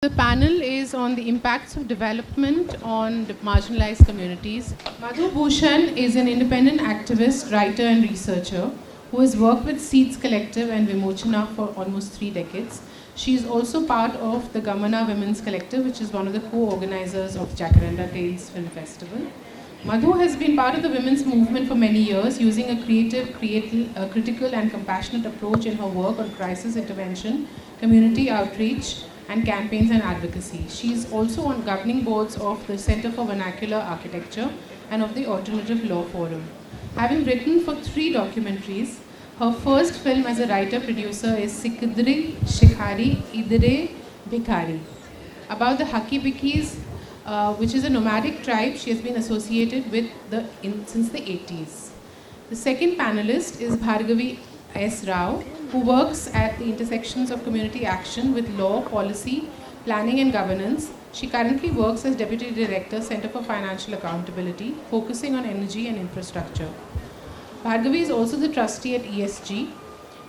The panel is on the impacts of development on the marginalized communities. Madhu Bhushan is an independent activist, writer and researcher who has worked with Seeds Collective and Vimochana for almost 3 decades. She is also part of the Gamana Women's Collective, which is one of the co-organizers of Jacaranda Tales Film Festival. Madhu has been part of the women's movement for many years, using a critical and compassionate approach in her work on crisis intervention, community outreach, and campaigns and advocacy. She is also on governing boards of the Center for Vernacular Architecture and of the Alternative Law Forum. Having written for 3 documentaries, her first film as a writer-producer is Sikidri Shikhari Idire Bikari, about the Hakki Pikkis, which is a nomadic tribe she has been associated with since the 80s. The second panelist is Bhargavi Rao, who works at the intersections of community action with law, policy, planning and governance. She currently works as Deputy Director, Center for Financial Accountability, focusing on energy and infrastructure. Bhargavi is also the trustee at ESG,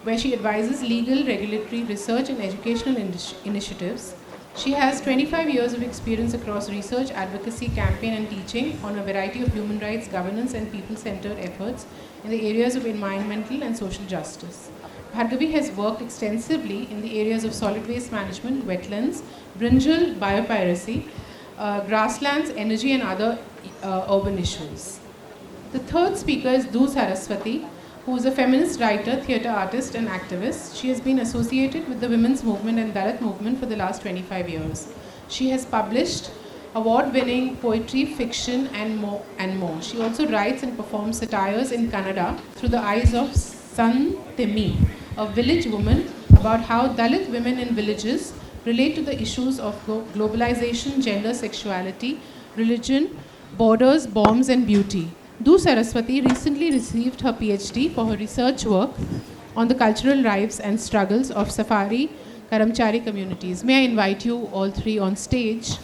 where she advises legal, regulatory, research and educational initiatives. She has 25 years of experience across research, advocacy, campaign and teaching on a variety of human rights, governance and people-centered efforts in the areas of environmental and social justice. Bhargavi has worked extensively in the areas of solid waste management, wetlands, brinjal, biopiracy, grasslands, energy and other urban issues. The third speaker is Saraswati, who is a feminist writer, theatre artist and activist. She has been associated with the women's movement and Dalit movement for the last 25 years. She has published award-winning poetry, fiction and more. She also writes and performs satires in Kannada through the eyes of Sangh, a village woman, about how Dalit women in villages relate to the issues of globalization, gender, sexuality, religion, borders, bombs and beauty. Saraswati recently received her PhD for her research work on the cultural lives and struggles of Safari Karamchari communities. May I invite you all 3 on stage.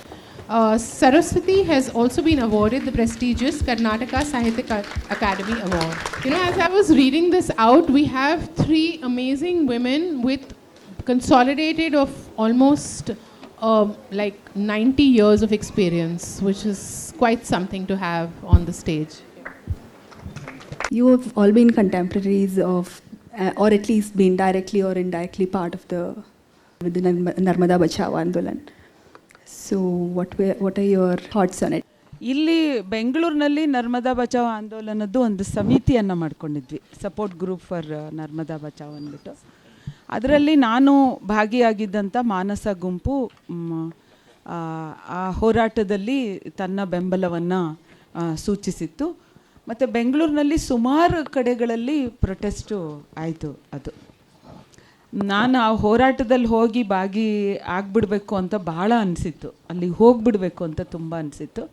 Saraswati has also been awarded the prestigious Karnataka Sahitya Academy Award. As I was reading this out, we have 3 amazing women with consolidated of almost 90 years of experience, which is quite something to have on the stage. You have all been contemporaries of, or at least been directly or indirectly part of the Narmada Bachao Andolan. So what are your thoughts on it? ಇಲ್ಲಿ ಬೆಂಗಳೂರಿನಲ್ಲಿ ನರ್ಮದಾ ಬಚಾವ್ ಆಂದೋಲನದ್ದು ಒಂದು ಸಮಿತಿಯನ್ನು ಮಾಡ್ಕೊಂಡಿದ್ವಿ, support group for Narmada ಬಚಾವ್ ಅಂದ್ಬಿಟ್ಟು. ಅದರಲ್ಲಿ ನಾನು ಭಾಗಿಯಾಗಿದ್ದಂಥ ಮಾನಸ ಗುಂಪು ಆ ಹೋರಾಟದಲ್ಲಿ ತನ್ನ ಬೆಂಬಲವನ್ನು ಸೂಚಿಸಿತ್ತು. ಮತ್ತು ಬೆಂಗಳೂರಿನಲ್ಲಿ ಸುಮಾರು ಕಡೆಗಳಲ್ಲಿ ಪ್ರೊಟೆಸ್ಟು ಆಯಿತು. ಅದು ನಾನು ಆ ಹೋರಾಟದಲ್ಲಿ ಹೋಗಿ ಆಗಿಬಿಡ್ಬೇಕು ಅಂತ ಭಾಳ ಅನಿಸಿತ್ತು, ಅಲ್ಲಿಗೆ ಹೋಗಿಬಿಡ್ಬೇಕು ಅಂತ ತುಂಬ ಅನಿಸಿತ್ತು.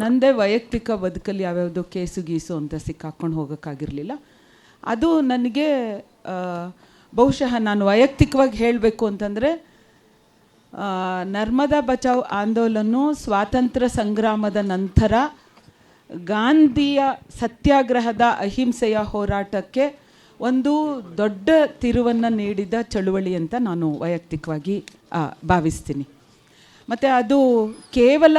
ನನ್ನದೇ ವೈಯಕ್ತಿಕ ಬದುಕಲ್ಲಿ ಯಾವ್ಯಾವುದೋ ಗೀಸು ಅಂತ ಸಿಕ್ಕಾಕೊಂಡು ಹೋಗೋಕ್ಕಾಗಿರಲಿಲ್ಲ. ಅದು ನನಗೆ ಬಹುಶಃ ನಾನು ವೈಯಕ್ತಿಕವಾಗಿ ಹೇಳಬೇಕು ಅಂತಂದರೆ, ನರ್ಮದಾ ಬಚಾವ್ ಆಂದೋಲನ ಸ್ವಾತಂತ್ರ್ಯ ಸಂಗ್ರಾಮದ ನಂತರ ಗಾಂಧಿಯ ಸತ್ಯಾಗ್ರಹದ ಅಹಿಂಸೆಯ ಹೋರಾಟಕ್ಕೆ ಒಂದು ದೊಡ್ಡ ತಿರುವನ್ನು ನೀಡಿದ ಚಳುವಳಿ ಅಂತ ನಾನು ವೈಯಕ್ತಿಕವಾಗಿ ಭಾವಿಸ್ತೀನಿ. ಮತ್ತು ಅದು ಕೇವಲ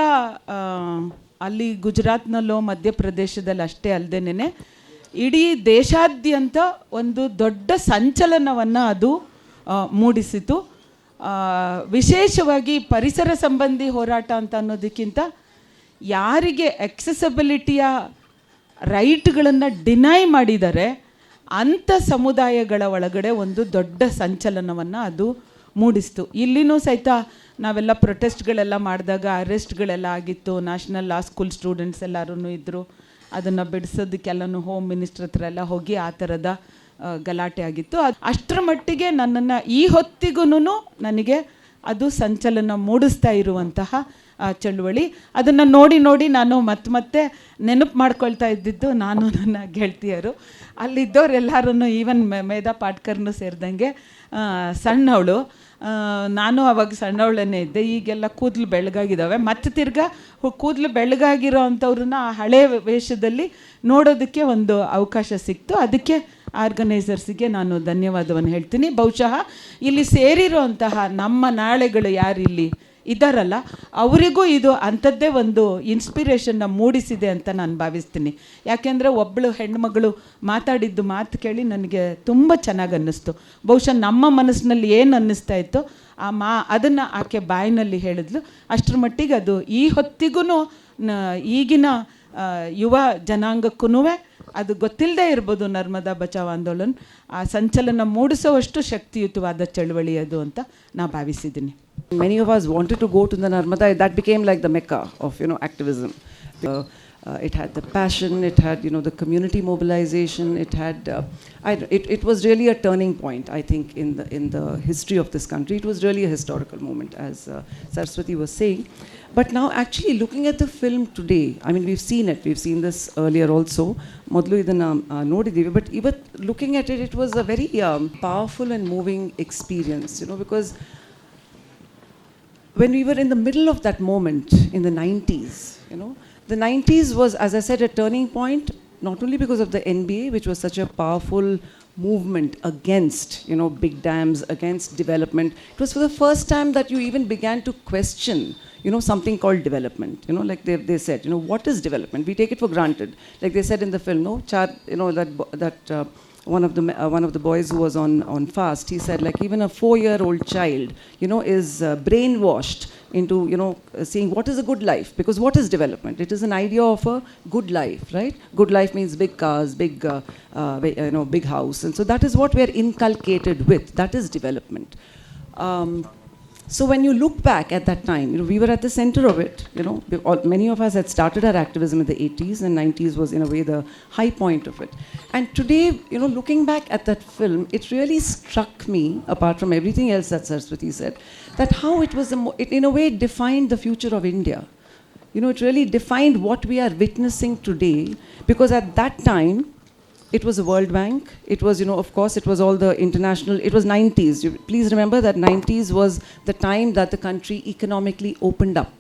ಅಲ್ಲಿ ಗುಜರಾತ್ನಲ್ಲೋ ಮಧ್ಯಪ್ರದೇಶದಲ್ಲಿ ಅಷ್ಟೇ ಅಲ್ಲದೇನೆ ಇಡೀ ದೇಶಾದ್ಯಂತ ಒಂದು ದೊಡ್ಡ ಸಂಚಲನವನ್ನು ಅದು ಮೂಡಿಸಿತು. ವಿಶೇಷವಾಗಿ ಪರಿಸರ ಸಂಬಂಧಿ ಹೋರಾಟ ಅಂತ ಅನ್ನೋದಕ್ಕಿಂತ ಯಾರಿಗೆ ಎಕ್ಸೆಸಬಿಲಿಟಿಯ ರೈಟ್ಗಳನ್ನು ಡಿನೈ ಮಾಡಿದ್ದಾರೆ ಅಂಥ ಸಮುದಾಯಗಳ ಒಳಗಡೆ ಒಂದು ದೊಡ್ಡ ಸಂಚಲನವನ್ನು ಅದು ಮೂಡಿಸ್ತು. ಇಲ್ಲಿನೂ ಸಹಿತ ನಾವೆಲ್ಲ ಪ್ರೊಟೆಸ್ಟ್ಗಳೆಲ್ಲ ಮಾಡಿದಾಗ ಅರೆಸ್ಟ್ಗಳೆಲ್ಲ ಆಗಿತ್ತು. ನ್ಯಾಷನಲ್ ಲಾ ಸ್ಕೂಲ್ ಸ್ಟೂಡೆಂಟ್ಸ್ ಎಲ್ಲರೂ ಇದ್ದರು. ಅದನ್ನು ಬಿಡಿಸೋದಕ್ಕೆಲ್ಲನೂ ಹೋಮ್ ಮಿನಿಸ್ಟ್ರ್ ಹತ್ರ ಎಲ್ಲ ಹೋಗಿ ಆ ಥರದ ಗಲಾಟೆ ಆಗಿತ್ತು. ಅಷ್ಟರ ಮಟ್ಟಿಗೆ ನನ್ನನ್ನು ಈ ಹೊತ್ತಿಗೂ ನನಗೆ ಅದು ಸಂಚಲನ ಮೂಡಿಸ್ತಾ ಇರುವಂತಹ ಚಳುವಳಿ. ಅದನ್ನು ನೋಡಿ ನಾನು ಮತ್ತೆ ನೆನಪು ಮಾಡ್ಕೊಳ್ತಾ ಇದ್ದಿದ್ದು ನಾನು ನನ್ನ ಗೆಳತಿಯರು. ಅಲ್ಲಿದ್ದವರೆಲ್ಲರೂ ಈವನ್ ಮೇಧಾ ಪಾಟ್ಕರ್ನು ಸೇರಿದಂಗೆ ಸಣ್ಣವಳು. ನಾನು ಅವಾಗ ಸಣ್ಣವಳನ್ನೇ ಇದ್ದೆ. ಈಗೆಲ್ಲ ಕೂದಲು ಬೆಳಗಾಗಿದ್ದಾವೆ. ಮತ್ತೆ ತಿರ್ಗಾ ಕೂದಲು ಬೆಳಗಾಗಿರೋ ಅಂಥವ್ರನ್ನ ಆ ಹಳೆ ವೇಷದಲ್ಲಿ ನೋಡೋದಕ್ಕೆ ಒಂದು ಅವಕಾಶ ಸಿಕ್ತು. ಅದಕ್ಕೆ ಆರ್ಗನೈಸರ್ಸಿಗೆ ನಾನು ಧನ್ಯವಾದವನ್ನು ಹೇಳ್ತೀನಿ. ಬಹುಶಃ ಇಲ್ಲಿ ಸೇರಿರೋ ಅಂತಹ ನಮ್ಮ ನಾಳೆಗಳು ಯಾರಿಲ್ಲಿ ಇದ್ದಾರಲ್ಲ ಅವರಿಗೂ ಇದು ಅಂಥದ್ದೇ ಒಂದು ಇನ್ಸ್ಪಿರೇಷನ್ನ ಮೂಡಿಸಿದೆ ಅಂತ ನಾನು ಭಾವಿಸ್ತೀನಿ. ಯಾಕೆಂದರೆ ಒಬ್ಬಳು ಹೆಣ್ಮಗಳು ಮಾತಾಡಿದ್ದು ಮಾತು ಕೇಳಿ ನನಗೆ ತುಂಬ ಚೆನ್ನಾಗಿ ಅನ್ನಿಸ್ತು. ಬಹುಶಃ ನಮ್ಮ ಮನಸ್ಸಿನಲ್ಲಿ ಏನು ಅನ್ನಿಸ್ತಾ ಇತ್ತೋ ಅದನ್ನು ಆಕೆ ಬಾಯಿನಲ್ಲಿ ಹೇಳಿದ್ಲು. ಅಷ್ಟರ ಮಟ್ಟಿಗೆ ಅದು ಈ ಹೊತ್ತಿಗೂ ಈಗಿನ ಯುವ ಜನಾಂಗಕ್ಕೂ ಅದು ಗೊತ್ತಿಲ್ಲದೆ ಇರ್ಬೋದು. ನರ್ಮದಾ ಬಚಾವ್ ಆಂದೋಲನ್ ಆ ಸಂಚಲನ ಮೂಡಿಸುವಷ್ಟು ಶಕ್ತಿಯುತವಾದ ಚಳವಳಿ ಅದು ಅಂತ ನಾ ಭಾವಿಸಿದ್ದೀನಿ. Many of us wanted to go to the Narmada. That became like the mecca of, activism. It had the passion, it had, the community mobilization, it had, it was really a turning point, I think, in the history of this country. It was really a historical moment, as Saraswati was saying. But now actually looking at the film today, I mean, we've seen this earlier also, Modlu idanna nodidive, but even looking at it, it was a very powerful and moving experience, because when we were in the middle of that moment in the 90s, the 90s was, as I said, a turning point, not only because of the NBA, which was such a powerful movement against, big dams, against development. It was for the first time that you even began to question, something called development. Like they said, what is development? We take it for granted. Like they said in the film, one of the boys who was on fast, he said, like, even a 4-year-old child, is brainwashed into, seeing what is a good life. Because what is development? It is an idea of a good life, right? Good life means big cars, big house. And so that is what we are inculcated with. That is development. So when you look back at that time, we were at the center of it. Many of us had started our activism in the 80s, and 90s was in a way the high point of it. And today, looking back at that film, it really struck me, apart from everything else that Saraswati said, that how it was, it in a way defined the future of India. It really defined what we are witnessing today, because at that time, it was the World Bank. It was, of course, it was all the international. It was 90s. Please remember that 90s was the time that the country economically opened up.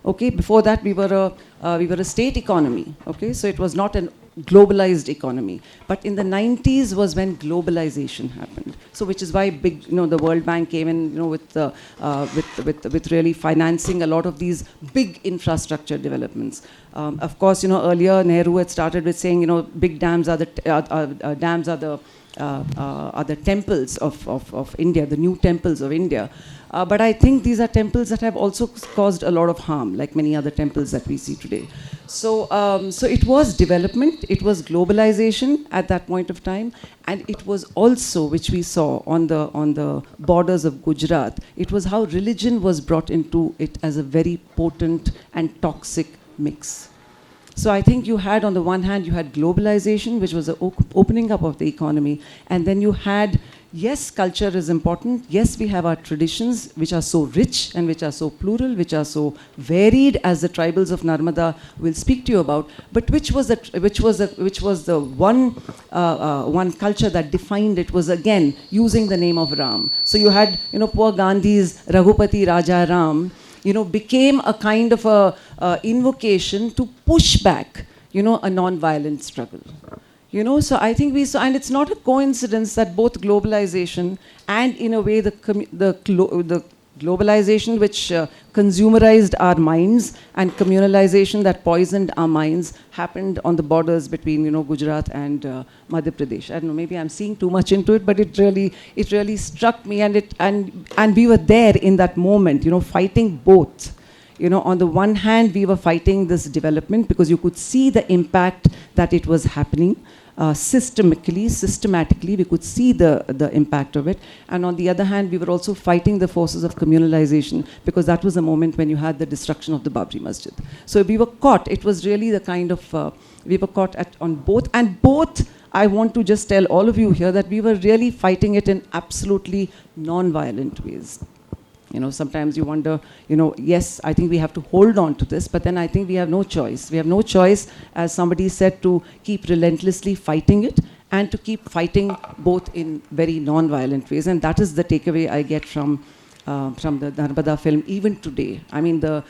Okay, before that we were a state economy. Okay, so it was not a globalized economy. But in the 90s was when globalization happened. So which is why big, the World Bank came in, with really financing a lot of these big infrastructure developments. Of course, earlier Nehru had started with saying, big dams are the temples of India, the new temples of India. But I think these are temples that have also caused a lot of harm, like many other temples that we see today. So it was development, it was globalization at that point of time, and it was also, which we saw on the borders of Gujarat, it was how religion was brought into it as a very potent and toxic mix. So I think you had, on the one hand, you had globalization, which was the opening up of the economy, and then you had, yes, culture is important. Yes, we have our traditions, which are so rich and which are so plural, which are so varied, as the tribals of Narmada will speak to you about. But which was the one culture that defined it was, again, using the name of Ram. So you had, poor Gandhi's Raghupati Raja Ram, became a kind of a invocation to push back, a non-violent struggle. So I think we saw, and it's not a coincidence that both globalization and, in a way, the globalization which consumerized our minds and communalization that poisoned our minds happened on the borders between, Gujarat and Madhya Pradesh. I don't know, maybe I'm seeing too much into it, but it really struck me, and we were there in that moment, fighting both. On the one hand, we were fighting this development because you could see the impact that it was happening. Systematically, we could see the impact of it. And on the other hand, we were also fighting the forces of communalization, because that was the moment when you had the destruction of the Babri Masjid. So we were caught. It was really the kind of, we were caught on both. And both, I want to just tell all of you here that we were really fighting it in absolutely non-violent ways. Sometimes you wonder, yes, I think we have to hold on to this, but then I think we have no choice. We have no choice, as somebody said, to keep relentlessly fighting it and to keep fighting both in very non-violent ways. And that is the takeaway I get from from the Narmada film, even today. I mean, whether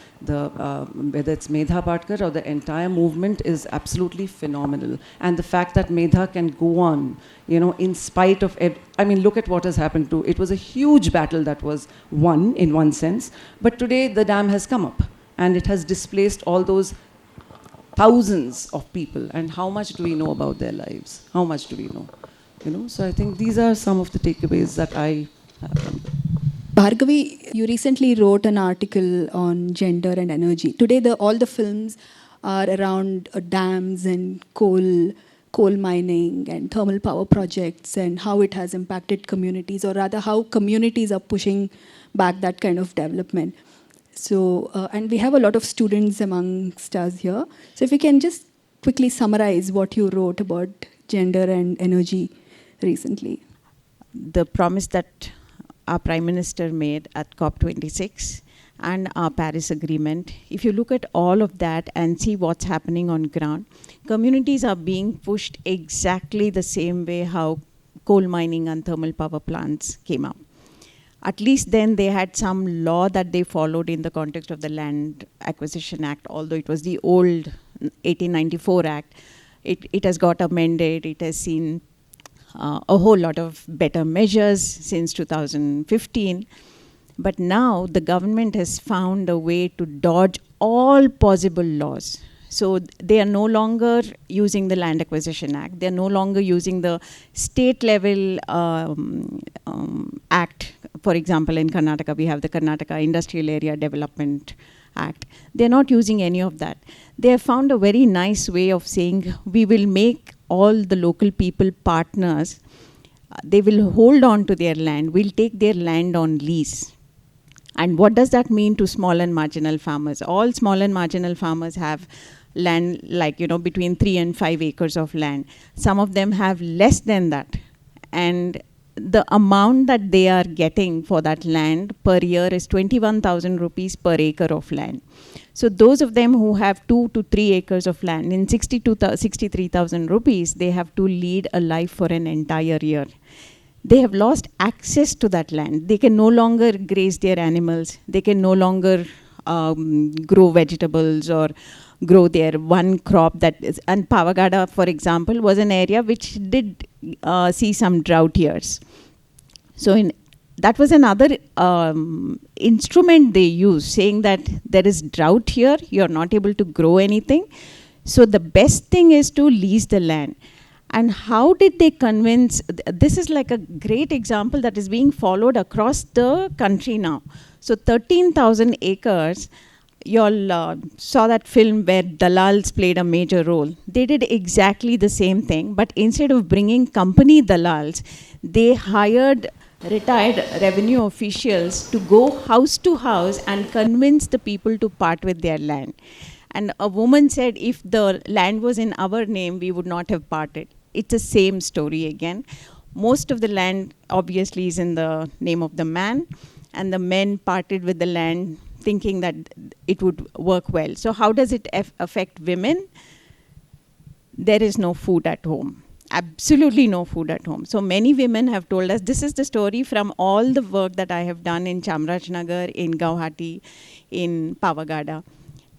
it's Medha Patkar or the entire movement is absolutely phenomenal. And the fact that Medha can go on, in spite of, I mean, look at what has happened to, it was a huge battle that was won in one sense, but today the dam has come up and it has displaced all those thousands of people. And how much do we know about their lives? How much do we know? So I think these are some of the takeaways that I have from them. Bhargavi, you recently wrote an article on gender and energy. Today, all the films are around dams and coal mining and thermal power projects and how it has impacted communities, or rather how communities are pushing back that kind of development. So, and we have a lot of students amongst us here. So if you can just quickly summarize what you wrote about gender and energy recently. The promise that our Prime Minister made at COP26 and our Paris Agreement, if you look at all of that and see what's happening on ground, communities are being pushed exactly the same way how coal mining and thermal power plants came up. At least then they had some law that they followed in the context of the Land Acquisition Act, although it was the old 1894 Act. It has got amended, it has seen a whole lot of better measures since 2015. But now the government has found a way to dodge all possible laws. So they are no longer using the Land Acquisition Act. They are no longer using the state level act. For example, in Karnataka, we have the Karnataka Industrial Area Development Act. They're not using any of that. They have found a very nice way of saying, we will make all the local people partners. They will hold on to their land. We'll take their land on lease. And what does that mean to small and marginal farmers? All small and marginal farmers have land like, between 3 and 5 acres of land. Some of them have less than that. And the amount that they are getting for that land per year is 21,000 rupees per acre of land. So those of them who have 2 to 3 acres of land, in 63,000 rupees, they have to lead a life for an entire year. They have lost access to that land. They can no longer graze their animals. They can no longer grow vegetables or grow their one crop that is. And Pavagada, for example, was an area which did see some drought years. So that was another instrument they used, saying that there is drought here, you're not able to grow anything. So the best thing is to lease the land. And how did they convince? This is like a great example that is being followed across the country now. So 13,000 acres, you all saw that film where Dalals played a major role. They did exactly the same thing, but instead of bringing company Dalals, they hired retired revenue officials to go house to house and convince the people to part with their land. And a woman said, if the land was in our name, we would not have parted. It's the same story again. Most of the land obviously is in the name of the man, and the men parted with the land thinking that it would work well. So how does it affect women? There is no food at home. Absolutely no food at home. So many women have told us, this is the story from all the work that I have done in Chamrajnagar, in Guwahati, in Pavagada.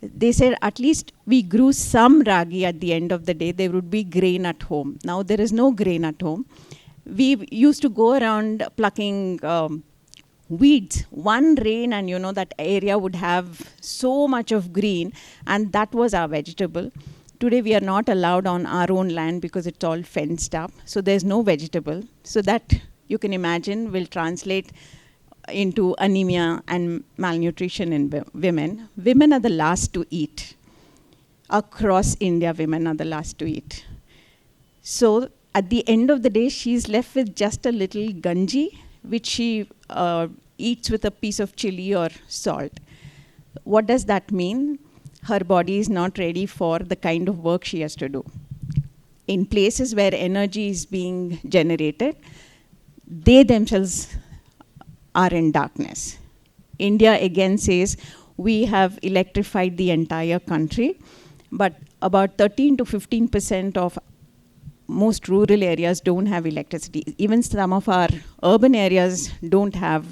They said at least we grew some ragi at the end of the day. There would be grain at home. Now there is no grain at home. We used to go around plucking weeds. One rain and that area would have so much of green, and that was our vegetable. Today we are not allowed on our own land because it's all fenced up. So there's no vegetable. So that, you can imagine, will translate into anemia and malnutrition in women. Women are the last to eat. Across India, women are the last to eat. So at the end of the day, she's left with just a little ganji, which she eats with a piece of chili or salt. What does that mean? Her body is not ready for the kind of work she has to do. In places where energy is being generated, they themselves are in darkness. India again says, we have electrified the entire country, but about 13 to 15% of most rural areas don't have electricity. Even some of our urban areas don't have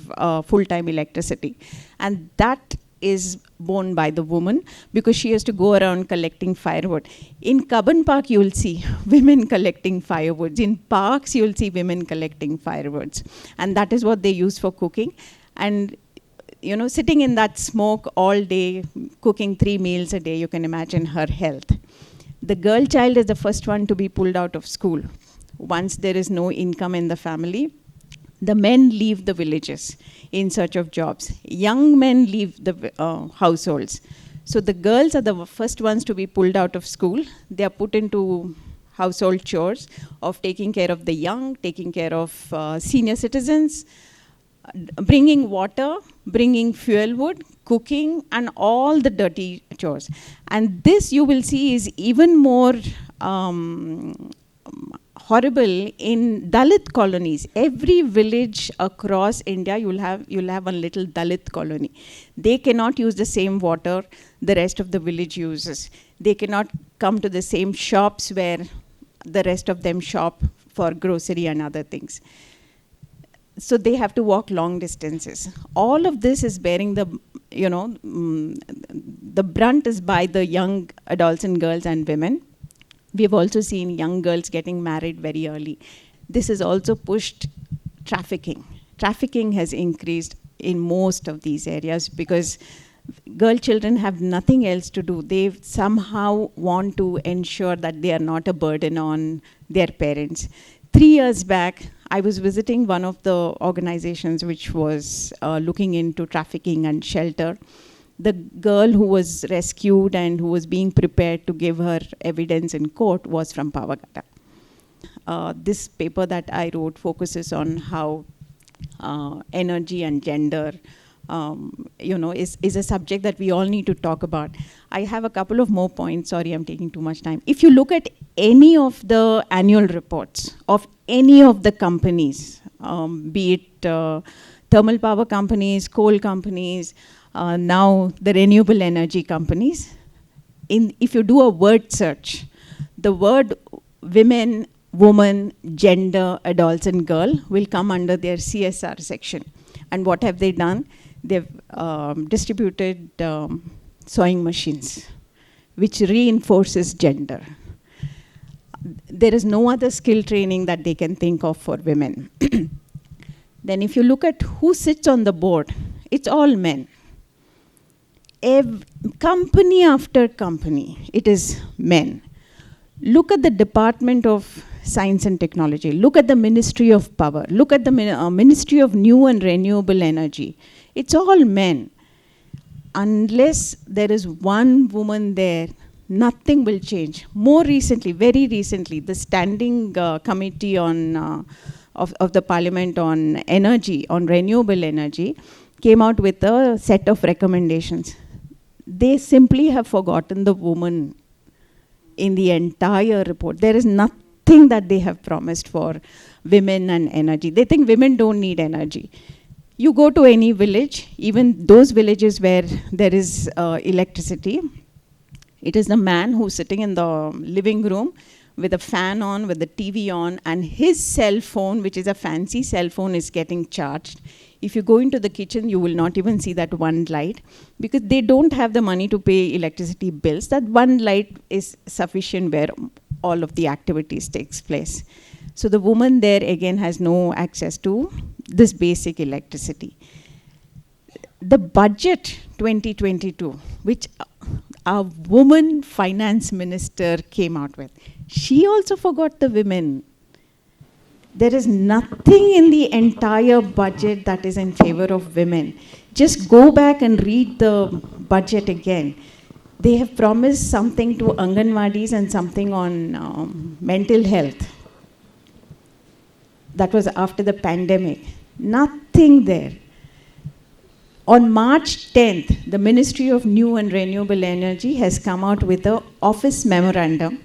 full-time electricity. And that is borne by the woman because she has to go around collecting firewood. In Cubbon Park, you will see women collecting firewoods. In parks, you will see women collecting firewoods. And that is what they use for cooking. And you know, sitting in that smoke all day, cooking 3 meals a day, you can imagine her health. The girl child is the first one to be pulled out of school. Once there is no income in the family, the men leave the villages in search of jobs. Young men leave the households. So the girls are the first ones to be pulled out of school. They are put into household chores of taking care of the young, taking care of senior citizens, bringing water, bringing fuel wood, cooking, and all the dirty chores. And this you will see is even more horrible in Dalit colonies. Every village across India, you'll have one little Dalit colony. They cannot use the same water the rest of the village uses. They cannot come to the same shops where the rest of them shop for grocery and other things. So they have to walk long distances. All of this is bearing the, the brunt is by the young adults and girls and women. We have also seen young girls getting married very early. This has also pushed trafficking. Trafficking has increased in most of these areas because girl children have nothing else to do. They somehow want to ensure that they are not a burden on their parents. 3 years back, I was visiting one of the organizations which was looking into trafficking and shelter. The girl who was rescued and who was being prepared to give her evidence in court was from Pavagata. This paper that I wrote focuses on how energy and gender is a subject that we all need to talk about. I have a couple of more points. Sorry, I'm taking too much time. If you look at any of the annual reports of any of the companies, be it thermal power companies, coal companies, now the renewable energy companies, if you do a word search, the word women, woman, gender, adults and girl will come under their CSR section. And what have they done? They've distributed sewing machines, which reinforces gender. There is no other skill training that they can think of for women. Then if you look at who sits on the board, it's all men. Company after company, it is men. Look at the Department of Science and Technology. Look at the Ministry of Power. Look at the Ministry of New and Renewable Energy. It's all men. Unless there is one woman there, nothing will change. More recently, very recently, the Standing Committee on of the Parliament on Energy, on renewable energy, came out with a set of recommendations. They simply have forgotten the woman in the entire report. There is nothing that they have promised for women and energy. They think women don't need energy. You go to any village, even those villages where there is electricity, it is the man who's sitting in the living room with a fan on, with the TV on, and his cell phone, which is a fancy cell phone, is getting charged. If you go into the kitchen, you will not even see that one light because they don't have the money to pay electricity bills. That one light is sufficient where all of the activities takes place. So the woman there again has no access to this basic electricity. The budget 2022, which our woman finance minister came out with, she also forgot the women. There is nothing in the entire budget that is in favor of women. Just go back and read the budget again. They have promised something to Anganwadis and something on mental health. That was after the pandemic. Nothing there. On March 10th, the Ministry of New and Renewable Energy has come out with an office memorandum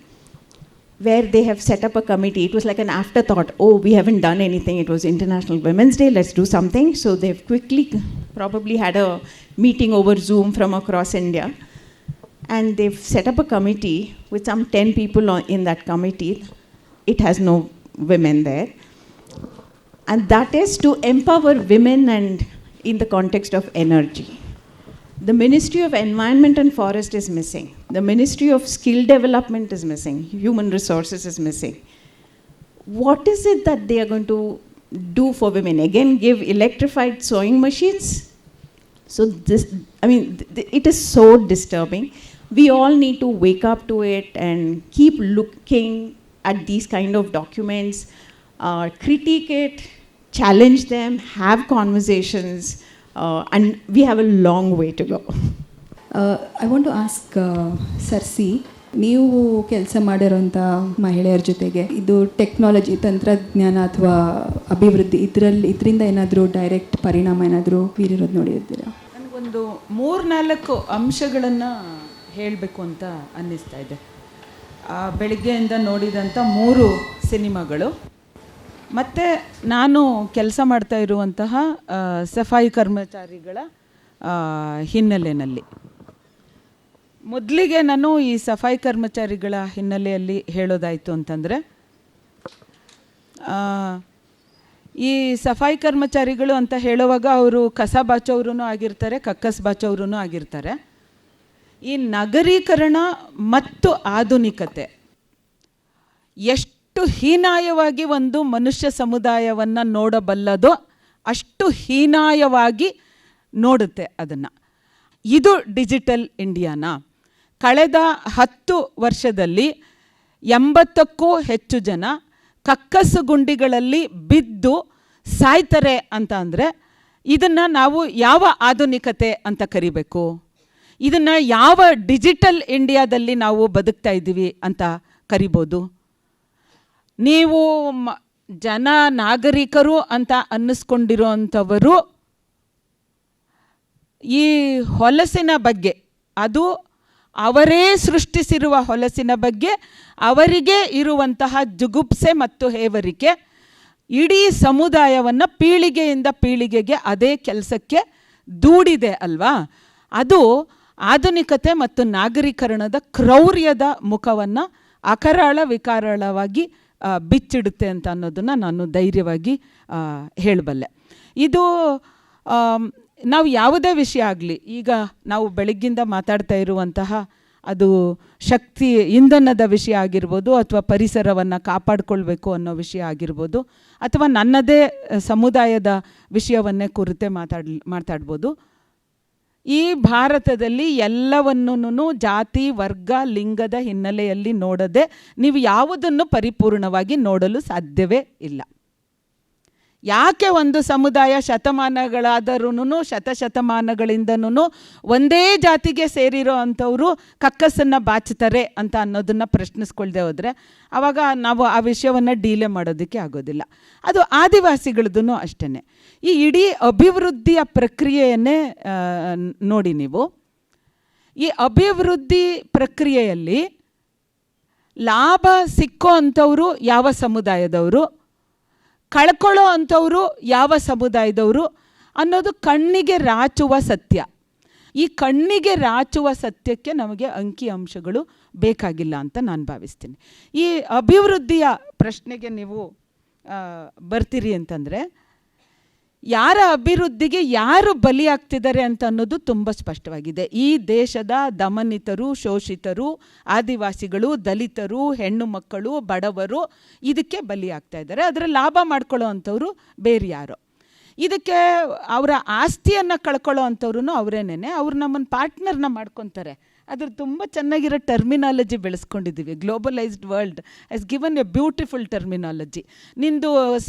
where they have set up a committee. It was like an afterthought. Oh, we haven't done anything. It was International Women's Day. Let's do something. So they've quickly probably had a meeting over Zoom from across India. And they've set up a committee with some 10 people in that committee. it has no women there. And that is to empower women and in the context of energy. The Ministry of Environment and Forest is missing. The Ministry of Skill Development is missing. Human Resources is missing. What is it that they are going to do for women? Again, give electrified sewing machines? So this, I mean, it is so disturbing. We all need to wake up to it and keep looking at these kind of documents, critique it, challenge them, have conversations, and we have a long way to go. I want to ask Sarsi, ನೀವು ಕೆಲಸ ಮಾಡಿರೋಂಥ ಮಹಿಳೆಯರ ಜೊತೆಗೆ ಇದು technology, ತಂತ್ರಜ್ಞಾನ ಅಥವಾ ಅಭಿವೃದ್ಧಿ ಇದರಿಂದ ಏನಾದರೂ ಡೈರೆಕ್ಟ್ ಪರಿಣಾಮ ಏನಾದರೂ ಬೀರಿರೋದು ನೋಡಿದ್ದೀರಾ? ನನಗೊಂದು 3-4 ಅಂಶಗಳನ್ನು ಹೇಳಬೇಕು ಅಂತ ಅನ್ನಿಸ್ತಾ ಇದೆ. ಬೆಳಗ್ಗೆಯಿಂದ ನೋಡಿದಂಥ 3 ಸಿನಿಮಾಗಳು ಮತ್ತು ನಾನು ಕೆಲಸ ಮಾಡ್ತಾ ಇರುವಂತಹ ಸಫಾಯಿ ಕರ್ಮಚಾರಿಗಳ ಹಿನ್ನೆಲೆಯಲ್ಲಿ. ಮೊದಲಿಗೆ ನಾನು ಈ ಸಫಾಯಿ ಕರ್ಮಚಾರಿಗಳ ಹಿನ್ನೆಲೆಯಲ್ಲಿ ಹೇಳೋದಾಯಿತು ಅಂತಂದರೆ, ಈ ಸಫಾಯಿ ಕರ್ಮಚಾರಿಗಳು ಅಂತ ಹೇಳುವಾಗ ಅವರು ಕಸ ಬಾಚೋರು ಆಗಿರ್ತಾರೆ, ಕಕ್ಕಸ್ ಬಾಚೋರು ಆಗಿರ್ತಾರೆ. ಈ ನಗರೀಕರಣ ಮತ್ತು ಆಧುನಿಕತೆ ಎಷ್ಟು ಹೀನಾಯವಾಗಿ ಒಂದು ಮನುಷ್ಯ ಸಮುದಾಯವನ್ನು ನೋಡಬಲ್ಲದೋ ಅಷ್ಟು ಹೀನಾಯವಾಗಿ ನೋಡುತ್ತೆ ಅದನ್ನು. ಇದು ಡಿಜಿಟಲ್ ಇಂಡಿಯಾನ. ಕಳೆದ 10 ವರ್ಷದಲ್ಲಿ 80ಕ್ಕೂ ಹೆಚ್ಚು ಜನ ಕಕ್ಕಸ್ಸು ಗುಂಡಿಗಳಲ್ಲಿ ಬಿದ್ದು ಸಾಯ್ತಾರೆ ಅಂತ ಅಂದರೆ ಇದನ್ನು ನಾವು ಯಾವ ಆಧುನಿಕತೆ ಅಂತ ಕರಿಬೇಕು? ಇದನ್ನು ಯಾವ ಡಿಜಿಟಲ್ ಇಂಡಿಯಾದಲ್ಲಿ ನಾವು ಬದುಕ್ತಾ ಇದ್ದೀವಿ ಅಂತ ಕರಿಬೋದು? ನೀವು ಜನ ನಾಗರಿಕರು ಅಂತ ಅನ್ನಿಸ್ಕೊಂಡಿರೋ ಅಂಥವರು ಈ ಹೊಲಸಿನ ಬಗ್ಗೆ, ಅದು ಅವರೇ ಸೃಷ್ಟಿಸಿರುವ ಹೊಲಸಿನ ಬಗ್ಗೆ ಅವರಿಗೆ ಇರುವಂತಹ ಜುಗುಪ್ಸೆ ಮತ್ತು ಹೇವರಿಕೆ ಇಡೀ ಸಮುದಾಯವನ್ನು ಪೀಳಿಗೆಯಿಂದ ಪೀಳಿಗೆಗೆ ಅದೇ ಕೆಲಸಕ್ಕೆ ದೂಡಿದೆ ಅಲ್ವಾ? ಅದು ಆಧುನಿಕತೆ ಮತ್ತು ನಾಗರೀಕರಣದ ಕ್ರೌರ್ಯದ ಮುಖವನ್ನು ಅಕರಾಳ ವಿಕಾರಳವಾಗಿ ಬಿಚ್ಚಿಡುತ್ತೆ ಅಂತ ಅನ್ನೋದನ್ನು ನಾನು ಧೈರ್ಯವಾಗಿ ಹೇಳಬಲ್ಲೆ. ಇದು ನಾವು ಯಾವುದೇ ವಿಷಯ ಆಗಲಿ, ಈಗ ನಾವು ಬೆಳಗ್ಗಿಂದ ಮಾತಾಡ್ತಾ ಇರುವಂತಹ ಅದು ಶಕ್ತಿ ಇಂಧನದ ವಿಷಯ ಆಗಿರ್ಬೋದು, ಅಥವಾ ಪರಿಸರವನ್ನು ಕಾಪಾಡಿಕೊಳ್ಬೇಕು ಅನ್ನೋ ವಿಷಯ ಆಗಿರ್ಬೋದು, ಅಥವಾ ನನ್ನದೇ ಸಮುದಾಯದ ವಿಷಯವನ್ನೇ ಕುರಿತೆ ಮಾತಾಡ್ಬೋದು. ಈ ಭಾರತದಲ್ಲಿ ಎಲ್ಲವನ್ನೂ ಜಾತಿ, ವರ್ಗ, ಲಿಂಗದ ಹಿನ್ನೆಲೆಯಲ್ಲಿ ನೋಡದೆ ನೀವು ಯಾವುದನ್ನು ಪರಿಪೂರ್ಣವಾಗಿ ನೋಡಲು ಸಾಧ್ಯವೇ ಇಲ್ಲ. ಯಾಕೆ ಒಂದು ಸಮುದಾಯ ಶತಮಾನಗಳಾದರೂ ಶತಶತಮಾನಗಳಿಂದನೂ ಒಂದೇ ಜಾತಿಗೆ ಸೇರಿರೋ ಅಂಥವರು ಕಕ್ಕಸನ್ನು ಬಾಚ್ತಾರೆ ಅಂತ ಅನ್ನೋದನ್ನು ಪ್ರಶ್ನಿಸ್ಕೊಳ್ದೆ ಹೋದರೆ ಆವಾಗ ನಾವು ಆ ವಿಷಯವನ್ನು ಡೀಲೆ ಮಾಡೋದಕ್ಕೆ ಆಗೋದಿಲ್ಲ. ಅದು ಆದಿವಾಸಿಗಳದ್ದು ಅಷ್ಟೇ. ಈ ಇಡೀ ಅಭಿವೃದ್ಧಿಯ ಪ್ರಕ್ರಿಯೆಯನ್ನೇ ನೋಡಿ ನೀವು. ಈ ಅಭಿವೃದ್ಧಿ ಪ್ರಕ್ರಿಯೆಯಲ್ಲಿ ಲಾಭ ಸಿಕ್ಕೋ ಅಂಥವರು ಯಾವ ಸಮುದಾಯದವರು, ಕಳ್ಕೊಳ್ಳೋ ಅಂಥವರು ಯಾವ ಸಮುದಾಯದವರು ಅನ್ನೋದು ಕಣ್ಣಿಗೆ ರಾಚುವ ಸತ್ಯ. ಈ ಕಣ್ಣಿಗೆ ರಾಚುವ ಸತ್ಯಕ್ಕೆ ನಮಗೆ ಅಂಕಿ ಅಂಶಗಳು ಬೇಕಾಗಿಲ್ಲ ಅಂತ ನಾನು ಭಾವಿಸ್ತೀನಿ. ಈ ಅಭಿವೃದ್ಧಿಯ ಪ್ರಶ್ನೆಗೆ ನೀವು ಬರ್ತೀರಿ ಅಂತಂದರೆ, ಯಾರ ಅಭಿವೃದ್ಧಿಗೆ ಯಾರು ಬಲಿಯಾಗ್ತಿದ್ದಾರೆ ಅಂತ ಅನ್ನೋದು ತುಂಬ ಸ್ಪಷ್ಟವಾಗಿದೆ. ಈ ದೇಶದ ದಮನಿತರು, ಶೋಷಿತರು, ಆದಿವಾಸಿಗಳು, ದಲಿತರು, ಹೆಣ್ಣು ಮಕ್ಕಳು, ಬಡವರು ಇದಕ್ಕೆ ಬಲಿಯಾಗ್ತಾ ಇದ್ದಾರೆ. ಅದರ ಲಾಭ ಮಾಡ್ಕೊಳ್ಳೋ ಅಂಥವ್ರು ಬೇರೆ ಯಾರೋ. ಇದಕ್ಕೆ ಅವರ ಆಸ್ತಿಯನ್ನು ಕಳ್ಕೊಳ್ಳೋ ಅಂಥವ್ರು ಅವರೇನೇನೆ. ಅವ್ರು ನಮ್ಮನ್ನು ಪಾರ್ಟ್ನರ್ನ ಮಾಡ್ಕೊತಾರೆ. ಅದ್ರ ತುಂಬ ಚೆನ್ನಾಗಿರೋ ಟರ್ಮಿನಾಲಜಿ ಬೆಳೆಸ್ಕೊಂಡಿದ್ದೀವಿ. Globalised world has given a beautiful terminology. ನಿಂದು